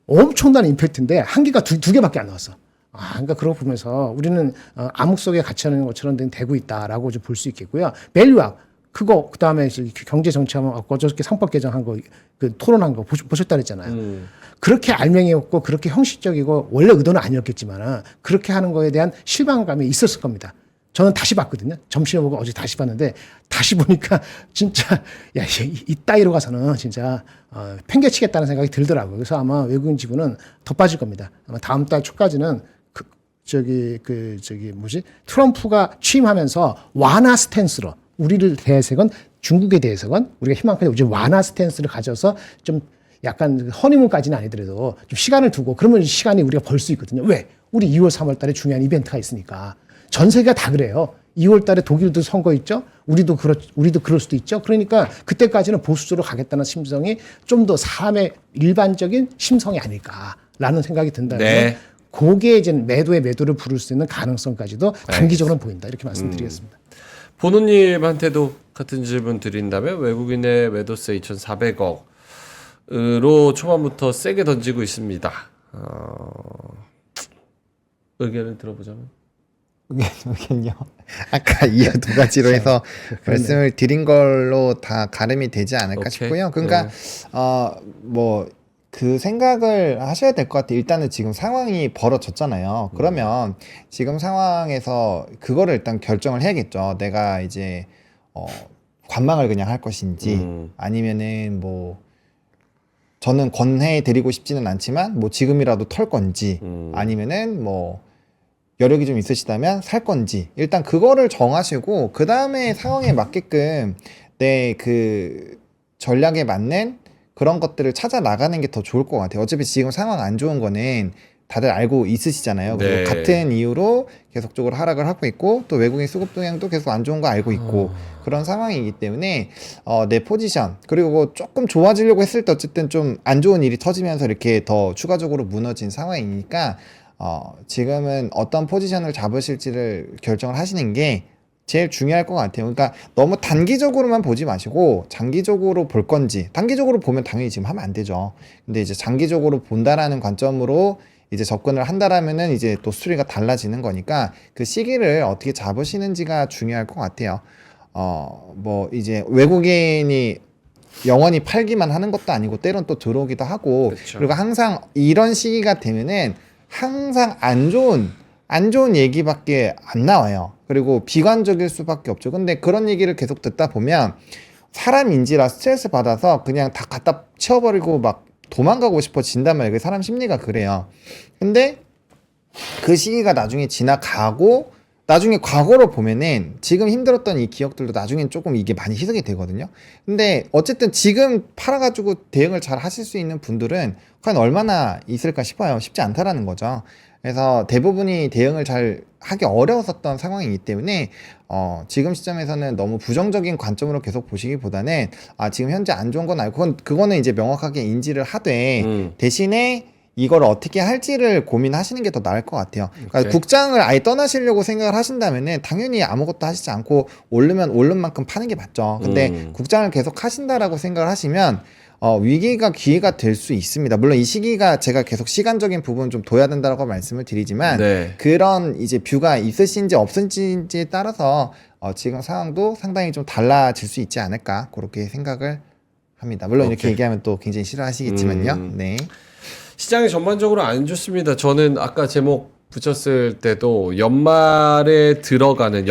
엄청난 임팩트인데 한 개가 두 개밖에 안 나왔어. 그러니까 그런 거 보면서 우리는 암흑 속에 갇혀있는 것처럼 되고 있다라고 좀 볼 수 있겠고요. 밸류학. 그거 그다음에 경제 정치하면 어저께 상법 개정한 거 그 토론한 거 보셨다 그랬잖아요. 그렇게 알맹이였고 그렇게 형식적이고 원래 의도는 아니었겠지만 그렇게 하는 거에 대한 실망감이 있었을 겁니다. 저는 다시 봤거든요. 점심에 보고 어제 다시 봤는데 다시 보니까 진짜 이따위로 가서는 진짜 팽개치겠다는 생각이 들더라고요. 그래서 아마 외국인 지분은 더 빠질 겁니다. 아마 다음 달 초까지는 트럼프가 취임하면서 완화 스탠스로 우리를 대해서건 중국에 대해서건 우리가 희망까지 이제 완화 스탠스를 가져서 좀 약간 허니문까지는 아니더라도 좀 시간을 두고 그러면 시간이 우리가 벌 수 있거든요. 왜? 우리 2월, 3월 달에 중요한 이벤트가 있으니까. 전 세계가 다 그래요. 2월 달에 독일도 선거 있죠? 우리도 그럴 수도 있죠? 그러니까 그때까지는 보수적으로 가겠다는 심성이 좀 더 사람의 일반적인 심성이 아닐까라는 생각이 든다면 네. 그게 이제 매도를 부를 수 있는 가능성까지도 단기적으로는 보인다. 이렇게 말씀드리겠습니다. 보노님한테도 같은 질문 드린다면 외국인의 매도세 2,400억으로 초반부터 세게 던지고 있습니다. 의견을 들어보자면 의견요. 아까 이 두 가지로 해서 말씀을 드린 걸로 다 가름이 되지 않을까 오케이. 싶고요. 그러니까 그 생각을 하셔야 될 것 같아요. 일단은 지금 상황이 벌어졌잖아요. 그러면 지금 상황에서 그거를 일단 결정을 해야겠죠. 내가 이제 관망을 그냥 할 것인지 아니면은 저는 권해 드리고 싶지는 않지만 지금이라도 털 건지 아니면은 여력이 좀 있으시다면 살 건지 일단 그거를 정하시고 그 다음에 상황에 맞게끔 내 그 전략에 맞는 그런 것들을 찾아 나가는 게 더 좋을 것 같아요. 어차피 지금 상황 안 좋은 거는 다들 알고 있으시잖아요. 그리고 네. 같은 이유로 계속적으로 하락을 하고 있고 또 외국인 수급 동향도 계속 안 좋은 거 알고 있고 그런 상황이기 때문에 내 포지션 그리고 조금 좋아지려고 했을 때 어쨌든 좀 안 좋은 일이 터지면서 이렇게 더 추가적으로 무너진 상황이니까 지금은 어떤 포지션을 잡으실지를 결정을 하시는 게 제일 중요할 것 같아요. 그러니까 너무 단기적으로만 보지 마시고 장기적으로 볼 건지 단기적으로 보면 당연히 지금 하면 안 되죠. 근데 이제 장기적으로 본다라는 관점으로 이제 접근을 한다라면은 이제 또 스토리가 달라지는 거니까 그 시기를 어떻게 잡으시는지가 중요할 것 같아요. 이제 외국인이 영원히 팔기만 하는 것도 아니고 때론 또 들어오기도 하고 그쵸. 그리고 항상 이런 시기가 되면은 항상 안 좋은 얘기밖에 안 나와요. 그리고 비관적일 수밖에 없죠. 근데 그런 얘기를 계속 듣다 보면 사람인지라 스트레스 받아서 그냥 다 갖다 치워버리고 막 도망가고 싶어진단 말이에요. 사람 심리가 그래요. 근데 그 시기가 나중에 지나가고 나중에 과거로 보면은 지금 힘들었던 이 기업들도 나중엔 조금 이게 많이 희석이 되거든요. 근데 어쨌든 지금 팔아가지고 대응을 잘 하실 수 있는 분들은 과연 얼마나 있을까 싶어요. 쉽지 않다라는 거죠. 그래서 대부분이 대응을 잘 하기 어려웠었던 상황이기 때문에 지금 시점에서는 너무 부정적인 관점으로 계속 보시기보다는 지금 현재 안 좋은 건 알고 그거는 이제 명확하게 인지를 하되 대신에 이걸 어떻게 할지를 고민하시는 게 더 나을 것 같아요. 그러니까 오케이. 국장을 아예 떠나시려고 생각을 하신다면은 당연히 아무것도 하시지 않고 오르면 오른 만큼 파는 게 맞죠. 근데 국장을 계속 하신다라고 생각을 하시면 위기가 기회가 될 수 있습니다. 물론 이 시기가 제가 계속 시간적인 부분 좀 둬야 된다고 말씀을 드리지만 네. 그런 이제 뷰가 있으신지 없으신지에 따라서 지금 상황도 상당히 좀 달라질 수 있지 않을까 그렇게 생각을 합니다. 물론 이렇게 오케이. 얘기하면 또 굉장히 싫어하시겠지만요. 네. 시장이 전반적으로 안 좋습니다. 저는 아까 제목 붙였을 때도 연말에 돌입하는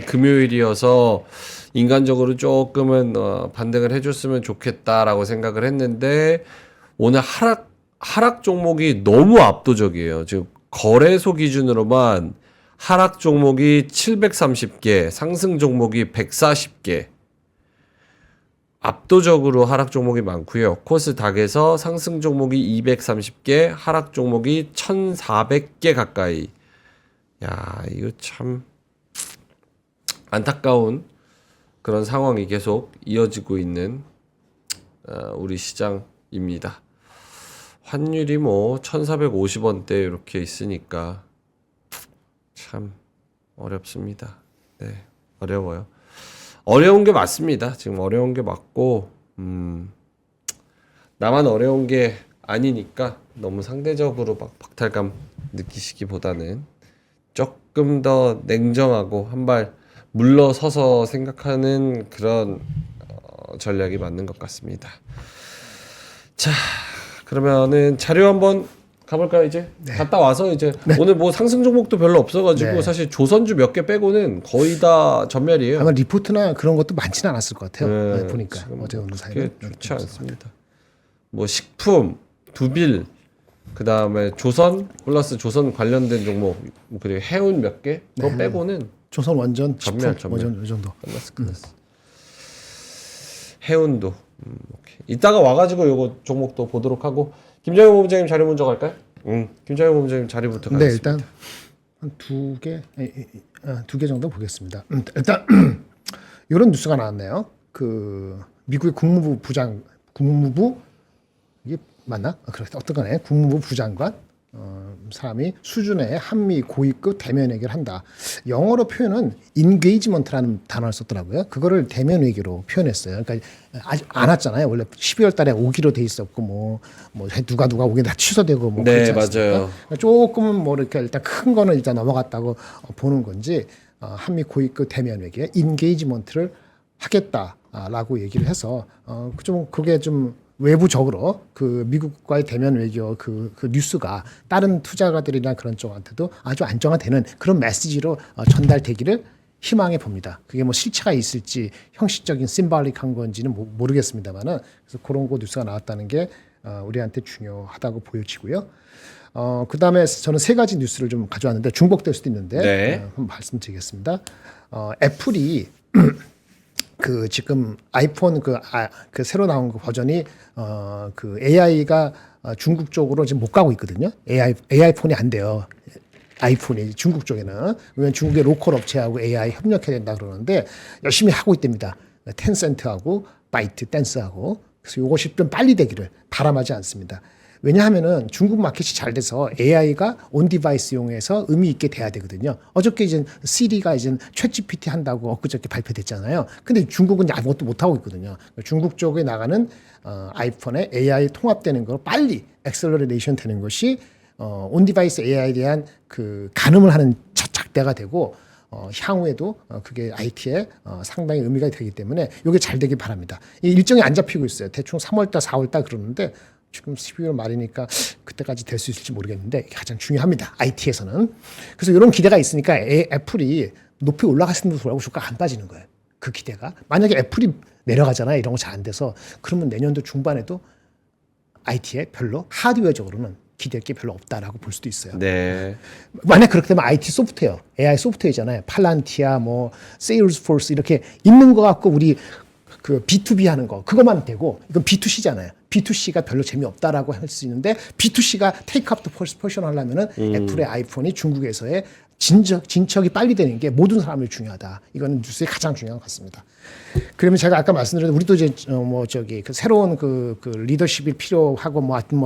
금요일이어서 인간적으로 조금은 반등을 해줬으면 좋겠다라고 생각을 했는데 오늘 하락 종목이 너무 압도적이에요. 지금 거래소 기준으로만 하락 종목이 730개, 상승 종목이 140개. 압도적으로 하락 종목이 많고요. 코스닥에서 상승 종목이 230개, 하락 종목이 1,400개 가까이. 야, 이거 참 안타까운 그런 상황이 계속 이어지고 있는 우리 시장입니다. 환율이 뭐 1,450원대 이렇게 있으니까 참 어렵습니다. 네, 어려워요. 어려운 게 맞습니다. 지금 어려운 게 맞고 나만 어려운 게 아니니까 너무 상대적으로 막 박탈감 느끼시기보다는 조금 더 냉정하고 한 발 물러서서 생각하는 그런 전략이 맞는 것 같습니다. 자, 그러면은 자료 한번 가볼까요? 이제 갔다 와서 이제 오늘 뭐 상승 종목도 별로 없어가지고 네. 사실 조선주 몇 개 빼고는 거의 다 전멸이에요. 아마 리포트나 그런 것도 많지는 않았을 것 같아요. 네, 네, 보니까 지금 어제 오늘 사이에 그렇게 좋지 않습니다. 뭐 식품, 두빌, 그 다음에 조선 플러스 조선 관련된 종목 그리고 해운 몇 개 그거 빼고는 조선 원전, 전멸, 식품, 원전 이 정도. 끝났어. 해운도 오케이. 이따가 와가지고 요거 종목도 보도록 하고 김정현 본부장님 자료 먼저 갈까요? 김정현 본부장님 자료부터 가겠습니다. 네, 일단 한 두 개 정도 보겠습니다. 일단 이런 뉴스가 나왔네요. 그 미국의 국무부 이게 맞나? 그래 어떤 거네. 국무부 부장관 사람이 수준의 한미 고위급 대면 회견을 한다. 영어로 표현은 engagement라는 단어를 썼더라고요. 그거를 대면 회견으로 표현했어요. 그러니까 아직 안 왔잖아요. 원래 12월 달에 오기로 돼 있었고 뭐 누가 오긴 다 취소되고 뭐 네, 그렇지 않습니까? 맞아요. 조금은 뭐 이렇게 일단 큰 거는 일단 넘어갔다고 보는 건지 한미 고위급 대면 회견 engagement를 하겠다라고 얘기를 해서 좀 그게 좀 외부적으로 그 미국과의 대면 외교 그 뉴스가 다른 투자가들이나 그런 쪽한테도 아주 안정화되는 그런 메시지로 전달되기를 희망해 봅니다. 그게 뭐 실체가 있을지 형식적인 심발릭한 건지는 모르겠습니다만은 그래서 그런 거 뉴스가 나왔다는 게 우리한테 중요하다고 보여지고요. 그 다음에 저는 세 가지 뉴스를 좀 가져왔는데 중복될 수도 있는데 네. 한번 말씀드리겠습니다. 애플이 그 지금 아이폰 그 새로 나온 그 버전이 그 AI가 중국 쪽으로 지금 못 가고 있거든요. AI 폰이 안 돼요. 아이폰이 중국 쪽에는 왜냐면 중국의 로컬 업체하고 AI 협력해야 된다 그러는데 열심히 하고 있답니다. 텐센트하고 바이트 댄스하고 그래서 이것이 좀 빨리 되기를 바람하지 않습니다. 왜냐하면은 중국 마켓이 잘 돼서 AI가 온 디바이스용에서 의미 있게 돼야 되거든요. 어저께 이제 시리가 이제 챗GPT 한다고 엊그저께 발표됐잖아요. 근데 중국은 아무것도 못 하고 있거든요. 중국 쪽에 나가는 아이폰에 AI 통합되는 거 빨리 엑셀러레이션 되는 것이 온 디바이스 AI에 대한 그 가늠을 하는 첫 작대가 되고 향후에도 그게 IT에 상당히 의미가 되기 때문에 이게 잘 되길 바랍니다. 이 일정이 안 잡히고 있어요. 대충 3월달, 4월달 그러는데 지금 12월 말이니까 그때까지 될 수 있을지 모르겠는데 이게 가장 중요합니다. IT에서는. 그래서 이런 기대가 있으니까 애플이 높이 올라갔음에도 불구하고 주가가 안 빠지는 거예요. 그 기대가. 만약에 애플이 내려가잖아요. 이런 거 잘 안 돼서 그러면 내년도 중반에도 IT에 별로 하드웨어적으로는 기댈 게 별로 없다라고 볼 수도 있어요. 네. 만약 그렇게 되면 IT 소프트웨어, AI 소프트웨어잖아요. 팔란티아, 뭐 세일즈포스 이렇게 있는 거 갖고 우리 그 B2B 하는 거 그것만 되고 이건 B2C잖아요. B2C가 별로 재미없다라고 할 수 있는데 B2C가 테이크업 더 포지션 하려면은 애플의 아이폰이 중국에서의 진척이 빨리 되는 게 모든 사람이 중요하다. 이거는 뉴스의 가장 중요한 것 같습니다. 그러면 제가 아까 말씀드린 우리도 이제 그 새로운 그 리더십이 필요하고 뭐 하여튼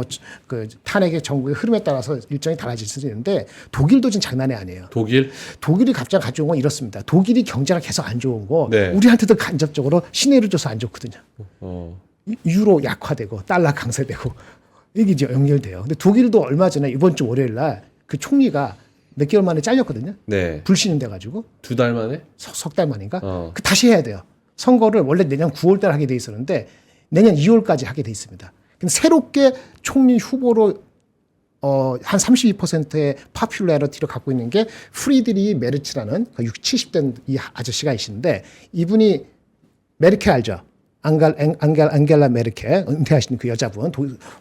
그 탄핵의 정국의 흐름에 따라서 일정이 달라질 수 있는데 독일도 지금 장난이 아니에요. 독일이 갑자기 가져온 건 이렇습니다. 독일이 경제가 계속 안 좋은 거 네. 우리한테도 간접적으로 시내를 줘서 안 좋거든요. 어. 유로 약화되고 달러 강세되고 이게 이제 연결돼요. 근데 독일도 얼마 전에 이번 주 월요일 날 그 총리가 몇 개월 만에 잘렸거든요. 네. 불신임 돼가지고 2달 만에? 석 달 만인가? 어. 그 다시 해야 돼요. 선거를 원래 내년 9월 달 하게 돼 있었는데 내년 2월까지 하게 돼 있습니다. 근데 새롭게 총리 후보로 한 32%의 파퓰러리티를 갖고 있는 게 프리드리 메르츠라는 60, 70대 이 아저씨가 있는데 이분이 메르켈 알죠? 앙겔라 메르켈 은퇴하신 그 여자분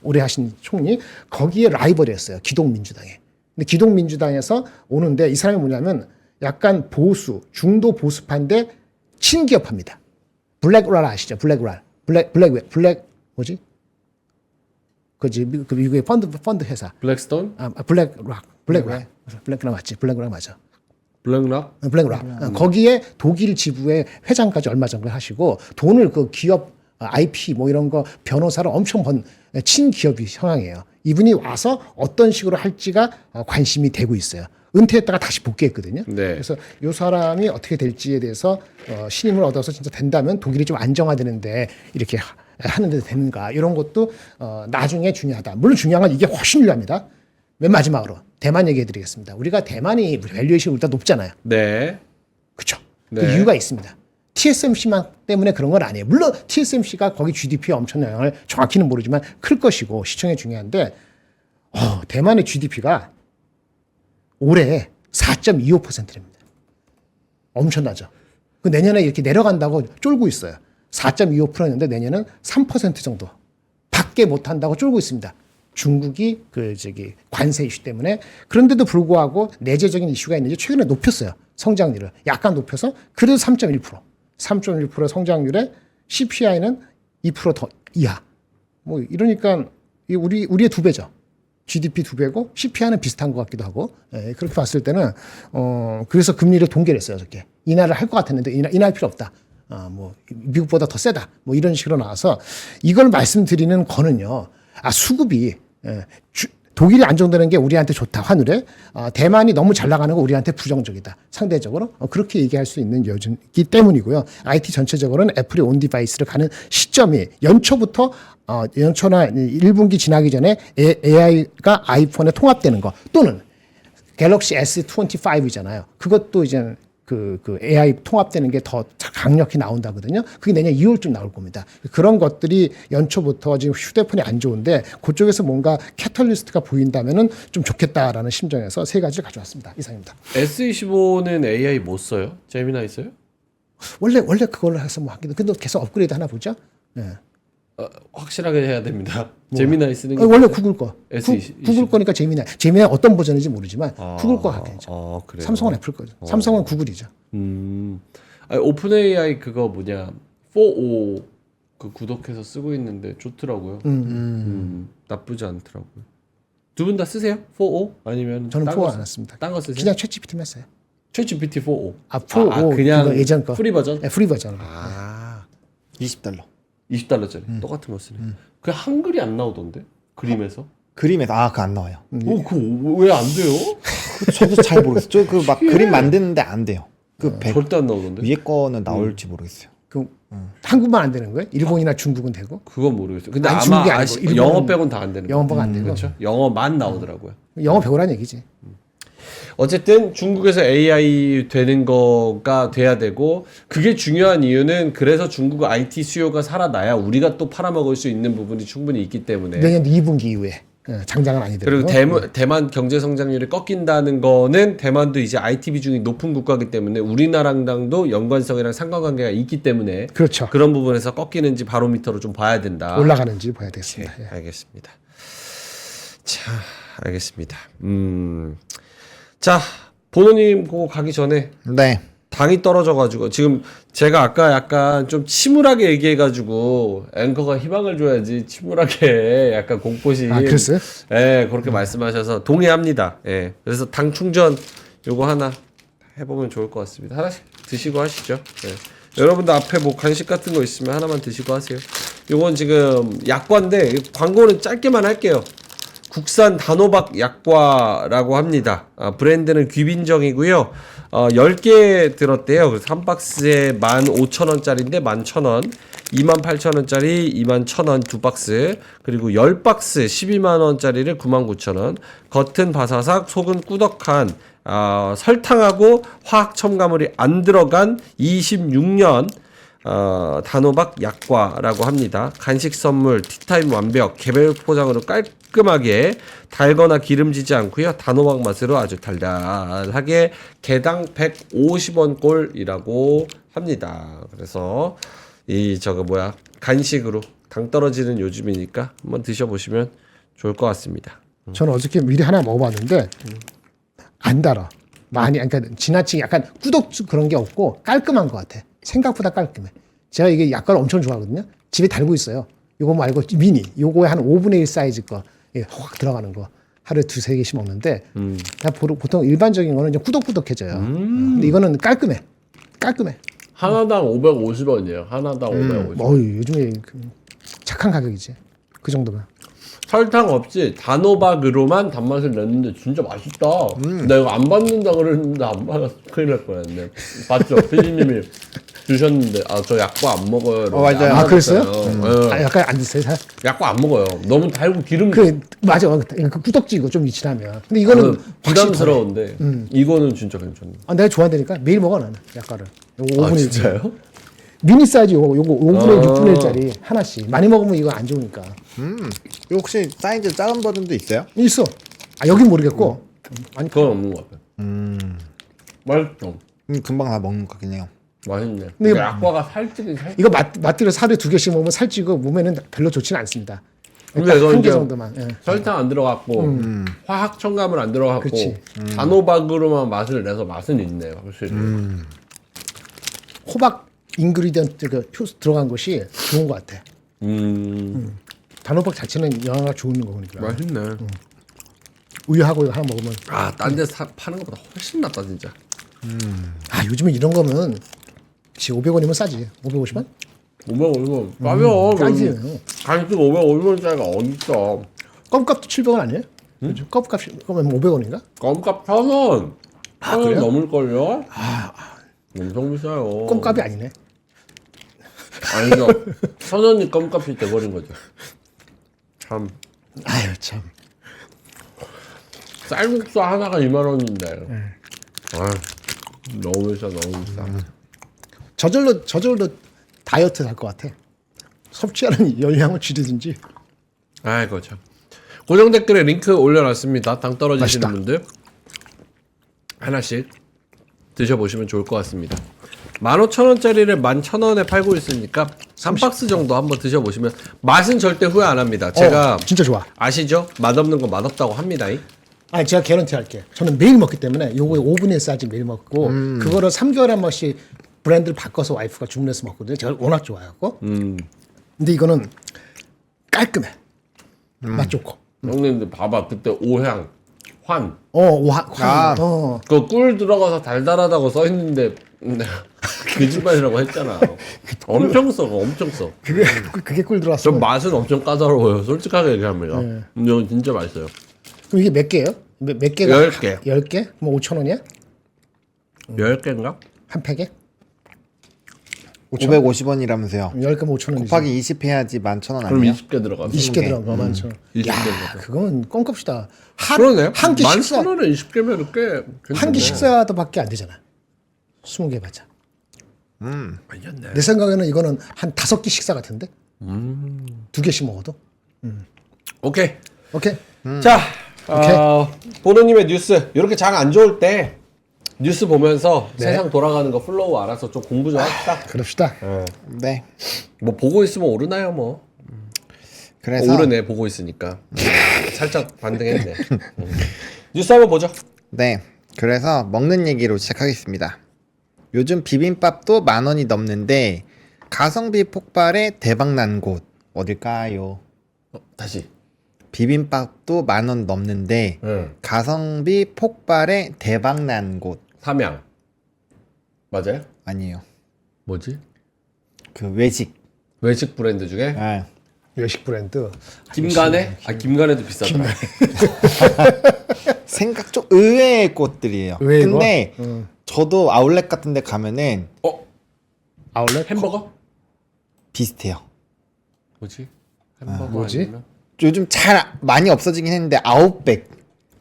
오래 하신 총리 거기에 라이벌이었어요. 기독민주당에. 근데 기독민주당에서 오는데 이 사람이 뭐냐면 약간 보수 중도 보수파인데 친기업파입니다. 블랙랄 아시죠? 블랙랄 블랙 뭐지? 그 미국의 펀드 회사. 블랙스톤? 블랙락 맞지? 블랙락 맞아. 블랙락? 거기에 독일 지부의 회장까지 얼마 전에 하시고 돈을 그 기업 IP 뭐 이런 거 변호사를 엄청 번 친기업이 성향이에요. 이분이 와서 어떤 식으로 할지가 관심이 되고 있어요. 은퇴했다가 다시 복귀했거든요. 네. 그래서 이 사람이 어떻게 될지에 대해서 신임을 얻어서 진짜 된다면 독일이 좀 안정화되는데 이렇게 하는데 되는가 이런 것도 나중에 중요하다. 물론 중요한 건 이게 훨씬 중요합니다. 맨 마지막으로 대만 얘기해드리겠습니다. 우리가 대만이 밸류에이션이 일단 높잖아요. 네. 그렇죠. 네. 그 이유가 있습니다. TSMC만 때문에 그런 건 아니에요. 물론 TSMC가 거기 GDP에 엄청 영향을 정확히는 모르지만 클 것이고 시청에 중요한데 대만의 GDP가 올해 4.25%입니다. 엄청나죠. 그 내년에 이렇게 내려간다고 쫄고 있어요. 4.25%였는데 내년은 3% 정도 밖에 못한다고 쫄고 있습니다. 중국이 관세 이슈 때문에. 그런데도 불구하고 내재적인 이슈가 있는지 최근에 높였어요. 성장률을 약간 높여서 그래도 3.1% 성장률에 CPI는 2% 더 이하. 뭐 이러니까 우리의 2배죠. GDP 2배고 CPI는 비슷한 것 같기도 하고. 예, 그렇게 봤을 때는 그래서 금리를 동결 했어요. 저렇게 인하를 할 것 같았는데 인하할 필요 없다. 뭐 미국보다 더 세다. 뭐 이런 식으로 나와서 이걸 말씀드리는 거는요. 수급이 독일이 안정되는 게 우리한테 좋다. 환율에. 대만이 너무 잘 나가는 거 우리한테 부정적이다. 상대적으로. 그렇게 얘기할 수 있는 여지이기 때문이고요. IT 전체적으로는 애플이 온 디바이스를 가는 시점이 연초부터 연초나 1분기 지나기 전에 AI가 아이폰에 통합되는 거 또는 갤럭시 S25잖아요. 그것도 이제 그 AI 통합되는 게 더 강력히 나온다거든요. 그게 내년 2월쯤 나올 겁니다. 그런 것들이 연초부터 지금 휴대폰이 안 좋은데 그쪽에서 뭔가 캐탈리스트가 보인다면은 좀 좋겠다라는 심정에서 세 가지를 가져왔습니다. 이상입니다. S25는 AI 못 써요? 재미나 있어요? 원래 그걸로 해서 뭐 하기도 근데 계속 업그레이드 하나 보죠. 예. 확실하게 해야 됩니다. 재미나이 쓰는 게 원래 구글 거. S25. 구글 거니까 재미나이 어떤 버전인지 모르지만 구글 거 하겠죠. 그래요? 삼성은 애플 거죠. 삼성은 구글이죠. 아니, 오픈 AI 그거 뭐냐 4O 그 구독해서 쓰고 있는데 좋더라고요. 나쁘지 않더라고요. 두 분 다 쓰세요? 4O 아니면 저는 딴 4O 거 안 했습니다. 딴 거 쓰세요? 그냥 챗GPT만 했어요. 챗GPT 4O. 4O 그냥 예전 거. 프리 버전? 네, 프리 버전. $20. 20달러짜리 똑같은 거 쓰네. 그 한글이 안 나오던데 그림에서? 그림에서 그거 안 나와요. 그거 왜 안 돼요? 저도 잘 모르겠어요. 저 그 막 그림 만드는데 안 돼요. 절대 안 나오던데. 위에 거는 나올지 모르겠어요. 한국만 안 되는 거예요? 일본이나 중국은 되고? 그건 모르겠어요. 근데 아니, 아마 중국이 아니고 일본은 영어 빼곤 다 안 되는 거예요. 영어가 안 되고. 그렇죠? 영어만 나오더라고요. 영어 배우라는 얘기지. 어쨌든 중국에서 AI 되는 거가 돼야 되고 그게 중요한 이유는 그래서 중국 IT 수요가 살아나야 우리가 또 팔아먹을 수 있는 부분이 충분히 있기 때문에 내년 2분기 이후에 장장은 아니더라도. 그리고 대만 경제 성장률이 꺾인다는 거는 대만도 이제 IT 비중이 높은 국가이기 때문에 우리나라랑도 연관성이랑 상관관계가 있기 때문에 그렇죠. 그런 부분에서 꺾이는지 바로미터로 좀 봐야 된다. 올라가는지 봐야 되겠습니다. 예. 알겠습니다. 자, 알겠습니다. 자, 보노님 그거 가기 전에 네. 당이 떨어져가지고 지금 제가 아까 약간 좀 침울하게 얘기해가지고 앵커가 희망을 줘야지 침울하게 약간 공포심. 아, 그랬어요? 예, 그렇게 말씀하셔서 동의합니다. 예, 그래서 당 충전 요거 하나 해보면 좋을 것 같습니다. 하나씩 드시고 하시죠. 예. 여러분들 앞에 뭐 간식 같은 거 있으면 하나만 드시고 하세요. 요건 지금 약과인데 광고는 짧게만 할게요. 국산 단호박 약과라고 합니다. 브랜드는 귀빈정이고요. 10개 들었대요. 그래서 한 박스에 15,000원짜리인데 11,000원, 28,000원짜리 21,000원 두 박스, 그리고 10박스 12만원짜리를 99,000원. 겉은 바사삭, 속은 꾸덕한 설탕하고 화학 첨가물이 안 들어간 26년 단호박 약과라고 합니다. 간식 선물, 티타임 완벽, 개별 포장으로 깔끔하게 달거나 기름지지 않고요. 단호박 맛으로 아주 달달하게 개당 150원 꼴이라고 합니다. 그래서 이 간식으로 당 떨어지는 요즘이니까 한번 드셔보시면 좋을 것 같습니다. 저는 어저께 미리 하나 먹어봤는데 안 달아. 많이 그러니까 지나치게 약간 꾸덕 그런 게 없고 깔끔한 것 같아. 생각보다 깔끔해. 제가 이게 약과를 엄청 좋아하거든요. 집에 달고 있어요. 요거 말고 미니, 요거에 한 5분의 1 사이즈 거, 확 들어가는 거. 하루에 2-3개씩 먹는데, 보통 일반적인 거는 좀 꾸덕꾸덕해져요. 근데 이거는 깔끔해. 깔끔해. 하나당 550원이에요. 하나당 550원. 요즘에 착한 가격이지. 그 정도면. 설탕 없이 단호박으로만 단맛을 냈는데 진짜 맛있다. 나 이거 안 받는다 그랬는데 안 받았어. 큰일 날 뻔했네. 봤죠? 피디님이 주셨는데 저 약과 안 먹어요. 맞아요. 안 그랬어요? 받았어요. 약간 안 드세요, 잘? 약과 안 먹어요. 너무 달고 기름 맞아. 그 꾸덕지고 좀 지나면. 근데 이거는 확실히 부담스러운데 이거는 진짜 괜찮네. 내가 좋아한다니까 매일 먹어 나는 약과를. 요거 5분의 1. 진짜요? 미니 사이즈 요거 5분의 1, 6분의 1짜리 하나씩. 많이 먹으면 이거 안 좋으니까. 이거 혹시 사이즈 작은 버전도 있어요? 있어. 여긴 모르겠고. 아니 그건 없는 것 같아요. 맛있죠. 금방 다 먹는 것 같긴 해요. 맛있네. 근데 근데 약과가 살찌긴 살찌. 이거 마트로 하루에 2개씩 먹으면 살찌고 몸에는 별로 좋지는 않습니다. 근데 이건 한 개 이제 정도만. 예. 설탕 안 들어갔고 화학 첨가물 안 들어갔고 그치. 단호박으로만 맛을 내서 맛은 있네요. 확실히. 호박 인그리디언트 표 들어간 것이 좋은 것 같아. 단호박 자체는 영양가 좋은 거니까. 맛있네. 우유하고 이거 하나 먹으면. 딴 데 파는 것보다 훨씬 낫다 진짜. 요즘에 이런 거면 500원이면 싸지. 550원? 550원 싸요. 싸지. 간식 550원짜리가 어딨어. 껌값도 700원 아니에요? 요즘 껌값이 500원인가? 껌값 1,000원. 1,000원 그래요? 넘을걸요? 엄청 비싸요. 껌값이 아니네. 아니죠. 1,000원이 껌값이 돼버린 거죠. 참. 아유 참. 쌀국수 하나가 2만 원인데. 너무 비싸, 너무 비싸. 저절로 다이어트 할 것 같아. 섭취하는 열량을 줄이든지. 아이고 참. 고정 댓글에 링크 올려놨습니다. 당 떨어지시는 맛있다. 분들 하나씩 드셔보시면 좋을 것 같습니다. 15,000원짜리를 11,000원에 팔고 있으니까 3박스 정도 한번 드셔보시면 맛은 절대 후회 안 합니다. 제가 진짜 좋아. 아시죠? 맛없는 거 맛없다고 합니다. 제가 개런티 할게. 저는 매일 먹기 때문에 요거에 5분의 1 사이즈 매일 먹고 그거를 3개월에 한 번씩 브랜드를 바꿔서 와이프가 주문해서 먹거든요. 제가 워낙 좋아해갖고. 근데 이거는 깔끔해. 맛 좋고. 형님들 봐봐. 그때 오향, 환. 환. 그 꿀 들어가서 달달하다고 써있는데 거짓말이라고 했잖아. 엄청 써, 엄청 써. 그게 꿀 들어왔어. 저 맛은 엄청 까다로워요. 솔직하게 얘기합니다. 근데 이건 진짜 맛있어요. 그럼 이게 몇 개예요? 몇 개가? 10개. 10개? 뭐 5,000원이야? 10개인가? 한 팩에? 550원이라면서요. 10개면 5,000원이지. 곱하기 20 해야지 11,000원 그럼 아니에요? 20개 들어가서. 20개 들어간 거 11,000원. 20개 야, 들어가서. 그건 껌값이다. 그러네. 한끼 식사 11,000원에 20개면 꽤 한 끼 괜찮네. 식사도밖에 안 되잖아. 20개 받자. 괜찮네. 내 생각에는 이거는 한 5끼 식사 같은데? 2개씩 먹어도? 오케이. 오케이. 자, 보노님의 뉴스. 이렇게 장 안 좋을 때 뉴스 보면서 세상 돌아가는 거 플로우 알아서 좀 공부 좀 합시다. 그럽시다. 네. 뭐 보고 있으면 오르나요, 뭐. 그래서 오르네 보고 있으니까 살짝 반등했네. 뉴스 한번 보죠. 네. 그래서 먹는 얘기로 시작하겠습니다. 요즘 비빔밥도 10,000원이 넘는데 가성비 폭발에 대박난 곳 어딜까요? 다시. 비빔밥도 10,000원 넘는데 가성비 폭발에 대박난 곳 삼양. 맞아요? 아니에요. 뭐지? 그 외식. 외식 브랜드 중에 아, 외식 브랜드. 김간에? 김간에도 비싸다. 생각 좀 의외의 곳들이에요. 의외의 근데 저도 아울렛 같은 데 가면은 아울렛? 햄버거? 비슷해요. 뭐지? 햄버거 뭐지? 아니면? 요즘 잘 많이 없어지긴 했는데 아웃백.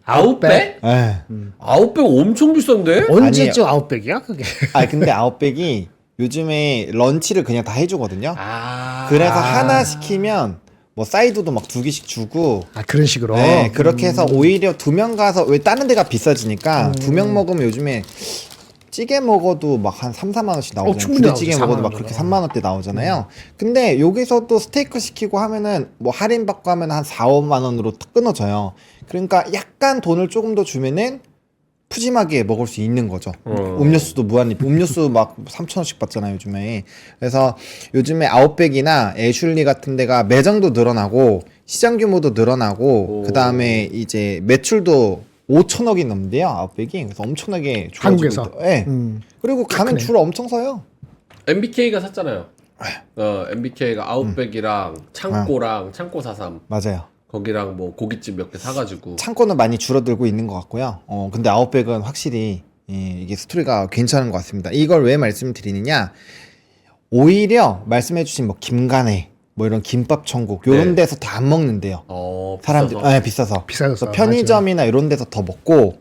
아웃백? 에. 아웃백 엄청 비싼데? 언제쯤 아웃백이야 그게? 아 근데 아웃백이 요즘에 런치를 그냥 다 해주거든요. 아. 그래서 하나 시키면 뭐 사이드도 막 2개씩 주고 아 그런 식으로. 네, 그렇게 해서 오히려 2명 가서 왜 다른 데가 비싸지니까 2명 먹으면 요즘에 찌개 먹어도 막 한 3, 4만 원씩 나오잖아요. 충분히 부대찌개 나오죠. 먹어도 4만 막 그렇게 원이면. 3만 원대 나오잖아요. 근데 여기서 또 스테이크 시키고 하면은 뭐 할인 받고 하면 한 4, 5만 원으로 딱 끊어져요. 그러니까 약간 돈을 조금 더 주면은 푸짐하게 먹을 수 있는 거죠. 음료수도 무한리 음료수 막 3,000원씩 받잖아요, 요즘에. 그래서 요즘에 아웃백이나 애슐리 같은 데가 매장도 늘어나고 시장 규모도 늘어나고 그다음에 이제 매출도 5천억이 넘는데요, 아웃백이. 그래서 엄청나게 좋아지고 한국에서? 있다. 네. 그리고 가면 크네. 줄 엄청 서요. MBK가 샀잖아요. MBK가 아웃백이랑 창고랑 창고 43 맞아요. 거기랑 뭐 고깃집 몇 개 사가지고 창고는 많이 줄어들고 있는 것 같고요. 근데 아웃백은 확실히 이게 스토리가 괜찮은 것 같습니다. 이걸 왜 말씀드리느냐? 오히려 말씀해주신 뭐 김간에 뭐 이런 김밥 천국 이런 네. 데서 다 안 먹는데요. 사람들 비싸서. 비싸서. 비싸서. 그래서 편의점이나 이런 데서 더 먹고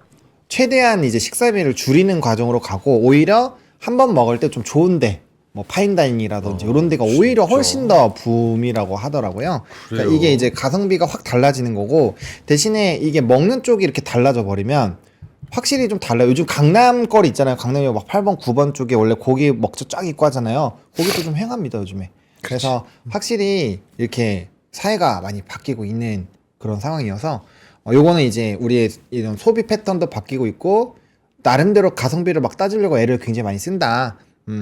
최대한 이제 식사비를 줄이는 과정으로 가고 오히려 한 번 먹을 때 좀 좋은데 뭐 파인다이닝이라든지 이런 데가 오히려 훨씬 더 붐이라고 하더라고요. 그러니까 그래요? 이게 이제 가성비가 확 달라지는 거고 대신에 이게 먹는 쪽이 이렇게 달라져 버리면 확실히 좀 달라요. 요즘 강남 거리 있잖아요. 강남역 막 8번, 9번 쪽에 원래 고기 먹자 쫙 있고 하잖아요. 거기도 좀 횡합니다, 요즘에. 그래서 확실히 이렇게 사회가 많이 바뀌고 있는 그런 상황이어서 요거는 이제 우리의 이런 소비 패턴도 바뀌고 있고 나름대로 가성비를 막 따지려고 애를 굉장히 많이 쓴다.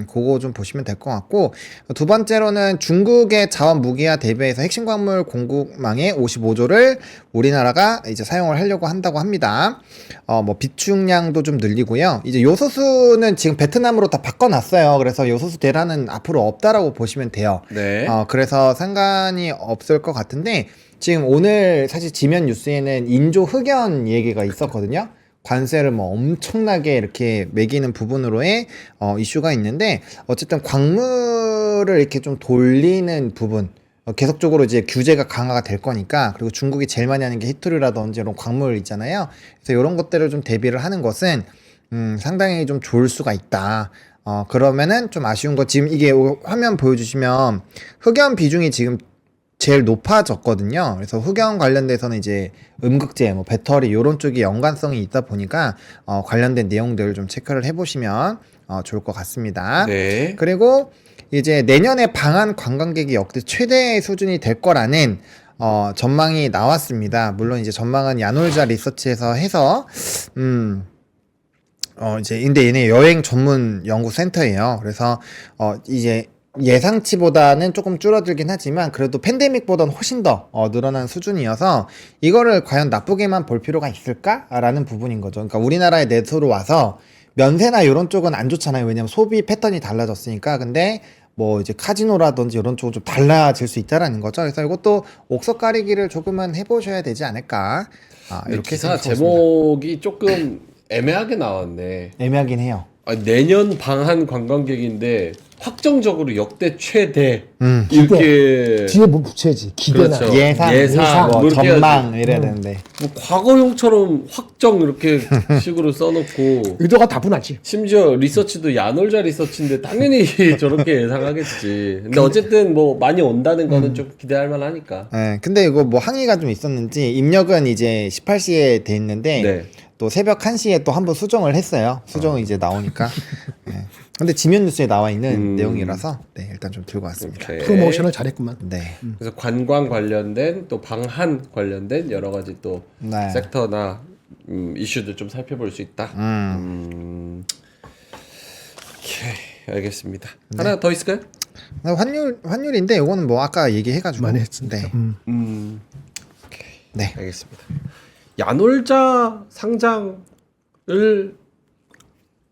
그거 좀 보시면 될 것 같고 두 번째로는 중국의 자원 무기화 대비해서 핵심 광물 공급망의 55조를 우리나라가 이제 사용을 하려고 한다고 합니다. 뭐 비축량도 좀 늘리고요. 이제 요소수는 지금 베트남으로 다 바꿔놨어요. 그래서 요소수 대란은 앞으로 없다라고 보시면 돼요. 네. 그래서 상관이 없을 것 같은데 지금 오늘 사실 지면 뉴스에는 인조 흑연 얘기가 있었거든요. 관세를 뭐 엄청나게 이렇게 매기는 부분으로의 이슈가 있는데 어쨌든 광물을 이렇게 좀 돌리는 부분 계속적으로 이제 규제가 강화가 될 거니까 그리고 중국이 제일 많이 하는 게 히토류라든지 이런 광물 있잖아요. 그래서 이런 것들을 좀 대비를 하는 것은 상당히 좀 좋을 수가 있다. 그러면은 좀 아쉬운 거 지금 이게 화면 보여주시면 흑연 비중이 지금 제일 높아졌거든요. 그래서 흑연 관련돼서는 이제 음극재, 뭐 배터리 이런 쪽이 연관성이 있다 보니까 관련된 내용들을 좀 체크를 해보시면 좋을 것 같습니다. 네. 그리고 이제 내년에 방한 관광객이 역대 최대 수준이 될 거라는 전망이 나왔습니다. 물론 이제 전망은 야놀자 리서치에서 해서 이제 근데 얘네 여행 전문 연구 센터예요. 그래서 이제 예상치보다는 조금 줄어들긴 하지만 그래도 팬데믹보다는 훨씬 더 늘어난 수준이어서 이거를 과연 나쁘게만 볼 필요가 있을까라는 부분인 거죠. 그러니까 우리나라에 내수로 와서 면세나 이런 쪽은 안 좋잖아요. 왜냐면 소비 패턴이 달라졌으니까. 근데 뭐 이제 카지노라든지 이런 쪽은 좀 달라질 수 있다라는 거죠. 그래서 이것도 옥석 가리기를 조금은 해보셔야 되지 않을까. 이렇게 기사 생각하고 제목이 조금 애매하게 나왔네. 애매하긴 해요. 내년 방한 관광객인데 확정적으로 역대 최대 이렇게 뒤에 뭐 붙여야지. 기대나. 그렇죠. 예상, 뭐 뭐 이렇게 전망 해야지. 이래야 되는데. 뭐 과거형처럼 확정 이렇게 식으로 써놓고 의도가 다분하지. 심지어 리서치도 야놀자 리서치인데 당연히 저렇게 예상하겠지. 근데 어쨌든 뭐 많이 온다는 거는 좀 기대할 만하니까. 네, 근데 이거 뭐 항의가 좀 있었는지 입력은 이제 18시에 돼 있는데 네. 또 새벽 1시에 또 한 번 수정을 했어요. 수정이 이제 나오니까. 네. 근데 지면 뉴스에 나와 있는 내용이라서 네, 일단 좀 들고 왔습니다. 오케이. 프로모션을 잘했구만. 네. 그래서 관광 관련된 또 방한 관련된 여러 가지 또 네. 섹터나 이슈들 좀 살펴볼 수 있다. 오케이, 알겠습니다. 하나 더 있을까요? 환율인데 이거는 뭐 아까 얘기해가지고 많이 했으니까. 네. 네. 알겠습니다. 야놀자 상장을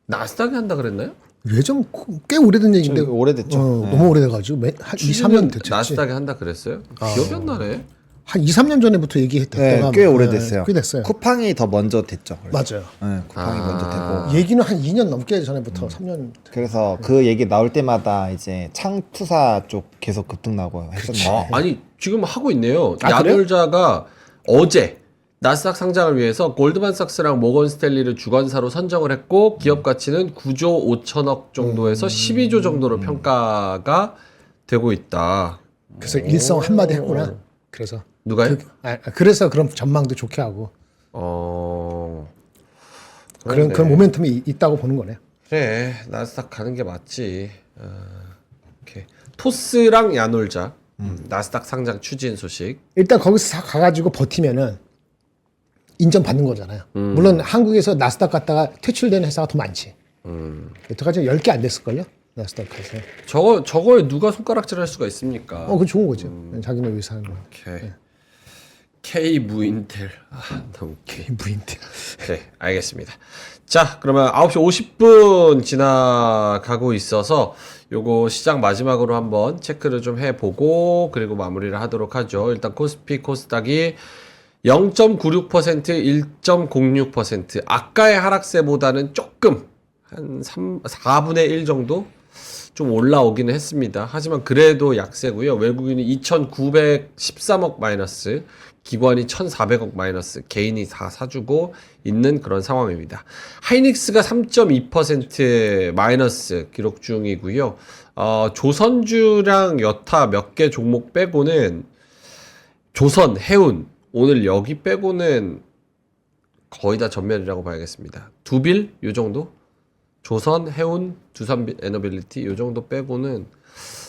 나스닥에 한다 그랬나요? 예전 꽤 오래된 얘기인데 좀 오래됐죠. 너무 오래돼가지고 한 2, 3년 됐지. 나스닥에 한다 그랬어요? 기억이 안 나네. 한 2, 3년 전에부터 얘기했다가 네, 꽤 오래됐어요. 꽤 됐어요. 쿠팡이 더 먼저 됐죠. 그래서. 맞아요. 네, 쿠팡이 먼저 되고. 얘기는 한 2년 넘게 전에부터 3년. 그래서 그 얘기 나올 때마다 이제 창투사 쪽 계속 급등 나고 했었는데. 아니 지금 하고 있네요. 아, 그래요? 야놀자가 어제 나스닥 상장을 위해서 골드만삭스랑 모건 스탠리를 주관사로 선정을 했고 기업 가치는 9조 5천억 정도에서 12조 정도로 평가가 되고 있다. 그래서 일성 한마디 했구나. 그래서 누가요? 그래서 그런 전망도 좋게 하고 그런 모멘텀이 있다고 보는 거네요. 그래 나스닥 가는 게 맞지. 오케이. 토스랑 야놀자 나스닥 상장 추진 소식. 일단 거기서 가가지고 버티면은 인정받는 거잖아요. 물론 한국에서 나스닥 갔다가 퇴출되는 회사가 더 많지. 여태까지 10개 안 됐을걸요? 나스닥에서. 저거에 누가 손가락질할 수가 있습니까? 그거 좋은 거죠. 자기네 위해서 하는 거. 오케이. K 무인텔. 너무 웃기. 무인텔. 네, 알겠습니다. 자, 그러면 9시 50분 지나가고 있어서 요거 시장 마지막으로 한번 체크를 좀 해보고 그리고 마무리를 하도록 하죠. 일단 코스피, 코스닥이 0.96%, 1.06%. 아까의 하락세보다는 조금 한 4분의 1 정도 좀 올라오기는 했습니다. 하지만 그래도 약세고요. 외국인이 2,913억 마이너스, 기관이 1,400억 마이너스, 개인이 다 사주고 있는 그런 상황입니다. 하이닉스가 3.2% 마이너스 기록 중이고요. 조선주랑 여타 몇 개 종목 빼고는 조선, 해운 오늘 여기 빼고는 거의 다 전멸이라고 봐야겠습니다. 두빌 요 정도? 조선, 해운, 두산 에너빌리티 요 정도 빼고는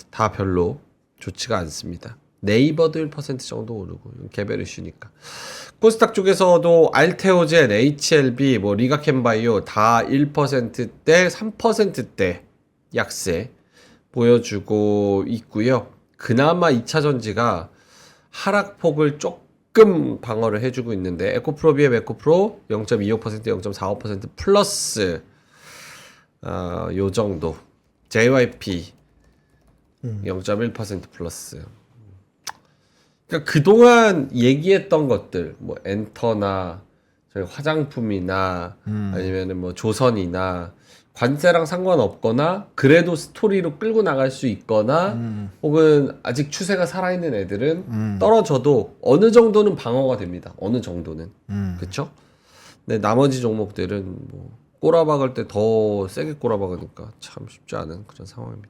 다 별로 좋지가 않습니다. 네이버도 1% 정도 오르고 개별 이슈니까. 코스닥 쪽에서도 알테오젠, HLB, 뭐 리가켄바이오 다 1%대, 3%대 약세 보여주고 있고요. 그나마 2차 전지가 하락폭을 조금 방어를 해주고 있는데 에코프로 비엠 에코프로 0.25%, 0.45% 플러스 요 정도. JYP 0.1% 플러스. 그러니까 그동안 얘기했던 것들, 뭐 엔터나 저희 화장품이나 아니면은 뭐 조선이나 관세랑 상관없거나 그래도 스토리로 끌고 나갈 수 있거나 혹은 아직 추세가 살아있는 애들은 떨어져도 어느 정도는 방어가 됩니다. 어느 정도는. 그쵸? 근데 나머지 종목들은 뭐 꼬라박을 때 더 세게 꼬라박으니까 참 쉽지 않은 그런 상황입니다.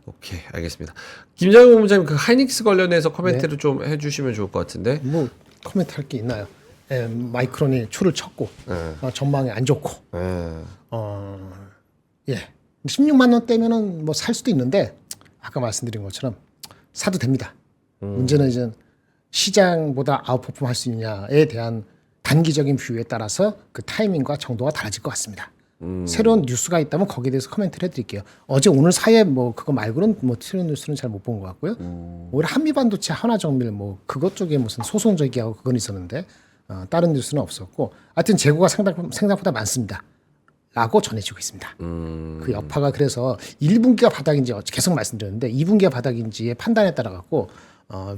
오케이, 알겠습니다. 김장훈 본부장님 그 하이닉스 관련해서 코멘트를 좀 해주시면 좋을 것 같은데. 뭐 코멘트 할 게 있나요? 마이크론이 추를 쳤고 전망이 안 좋고 예 16만 원대면은 뭐 살 수도 있는데 아까 말씀드린 것처럼 사도 됩니다. 문제는 이제 시장보다 아웃퍼폼 할 수 있느냐에 대한 단기적인 뷰에 따라서 그 타이밍과 정도가 달라질 것 같습니다. 새로운 뉴스가 있다면 거기에 대해서 코멘트를 해드릴게요. 어제 오늘 사이에 뭐 그거 말고는 뭐 새로운 뉴스는 잘 못 본 것 같고요. 오히려 한미반도체 하나정밀 뭐 그것 쪽에 무슨 소송 제기하고 그건 있었는데 다른 뉴스는 없었고 하여튼 재고가 생각보다 많습니다. 라고 전해지고 있습니다. 그 여파가 그래서 1분기가 바닥인지 계속 말씀드렸는데 2분기가 바닥인지의 판단에 따라 갖고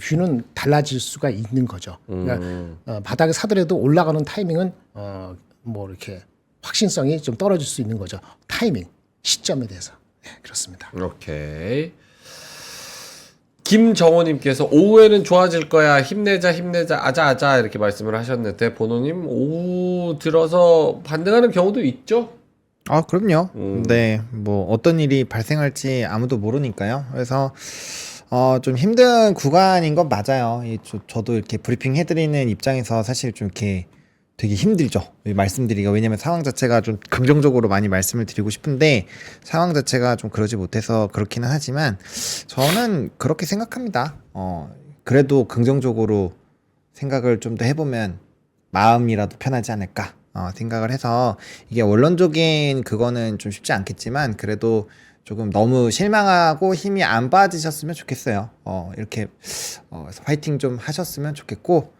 뷰는 달라질 수가 있는 거죠. 그러니까 바닥에 사더라도 올라가는 타이밍은 뭐 이렇게 확신성이 좀 떨어질 수 있는 거죠. 타이밍, 시점에 대해서. 네, 그렇습니다. 오케이. 김정호님께서 오후에는 좋아질 거야. 힘내자, 힘내자, 아자아자 이렇게 말씀을 하셨는데 보노님 오후 들어서 반등하는 경우도 있죠? 아, 그럼요. 네, 뭐 어떤 일이 발생할지 아무도 모르니까요. 그래서 좀 힘든 구간인 건 맞아요. 저도 이렇게 브리핑 해드리는 입장에서 사실 좀 이렇게 되게 힘들죠. 말씀드리기가. 왜냐면 상황 자체가 좀 긍정적으로 많이 말씀을 드리고 싶은데 상황 자체가 좀 그러지 못해서 그렇기는 하지만 저는 그렇게 생각합니다. 그래도 긍정적으로 생각을 좀 더 해보면 마음이라도 편하지 않을까 생각을 해서 이게 원론적인 그거는 좀 쉽지 않겠지만 그래도 조금 너무 실망하고 힘이 안 빠지셨으면 좋겠어요. 이렇게 화이팅 좀 하셨으면 좋겠고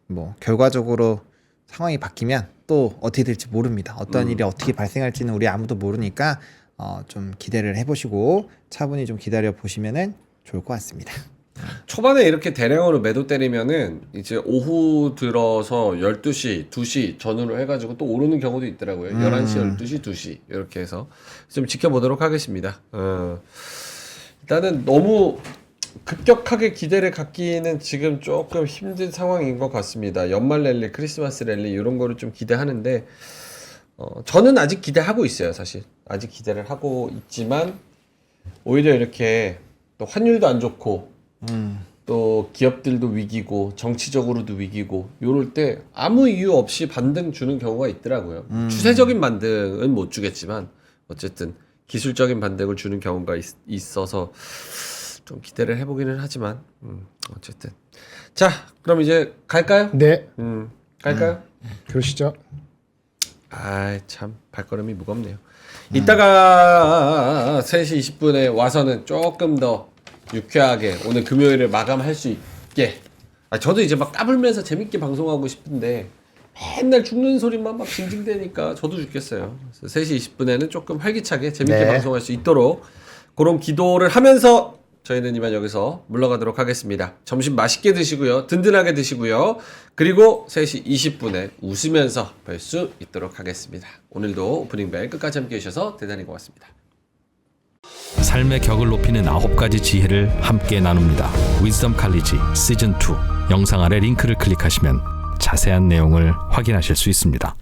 뭐 결과적으로 상황이 바뀌면 또 어떻게 될지 모릅니다. 어떤 일이 어떻게 발생할지는 우리 아무도 모르니까 좀 기대를 해보시고 차분히 좀 기다려 보시면은 좋을 것 같습니다. 초반에 이렇게 대량으로 매도 때리면은 이제 오후 들어서 12시, 2시 전후로 해가지고 또 오르는 경우도 있더라고요. 11시, 12시, 2시 이렇게 해서 좀 지켜보도록 하겠습니다. 일단은 너무 급격하게 기대를 갖기는 지금 조금 힘든 상황인 것 같습니다. 연말 랠리, 크리스마스 랠리 이런 거를 좀 기대하는데 저는 아직 기대하고 있어요. 사실 아직 기대를 하고 있지만 오히려 이렇게 또 환율도 안 좋고 또 기업들도 위기고 정치적으로도 위기고 요럴 때 아무 이유 없이 반등 주는 경우가 있더라고요. 추세적인 반등은 못 주겠지만 어쨌든 기술적인 반등을 주는 경우가 있어서 좀 기대를 해보기는 하지만 어쨌든 자 그럼 이제 갈까요? 네. 갈까요? 그러시죠. 아 참 발걸음이 무겁네요. 이따가 3시 20분에 와서는 조금 더 유쾌하게 오늘 금요일을 마감할 수 있게 저도 이제 막 까불면서 재밌게 방송하고 싶은데 맨날 죽는 소리만 막 징징대니까 저도 죽겠어요. 그래서 3시 20분에는 조금 활기차게 재밌게 방송할 수 있도록 그런 기도를 하면서 저희는 이만 여기서 물러가도록 하겠습니다. 점심 맛있게 드시고요. 든든하게 드시고요. 그리고 3시 20분에 웃으면서 뵐 수 있도록 하겠습니다. 오늘도 오프닝 벨 끝까지 함께 해주셔서 대단히 고맙습니다. 삶의 격을 높이는 9가지 지혜를 함께 나눕니다. 위즈덤 칼리지 시즌 2 영상 아래 링크를 클릭하시면 자세한 내용을 확인하실 수 있습니다.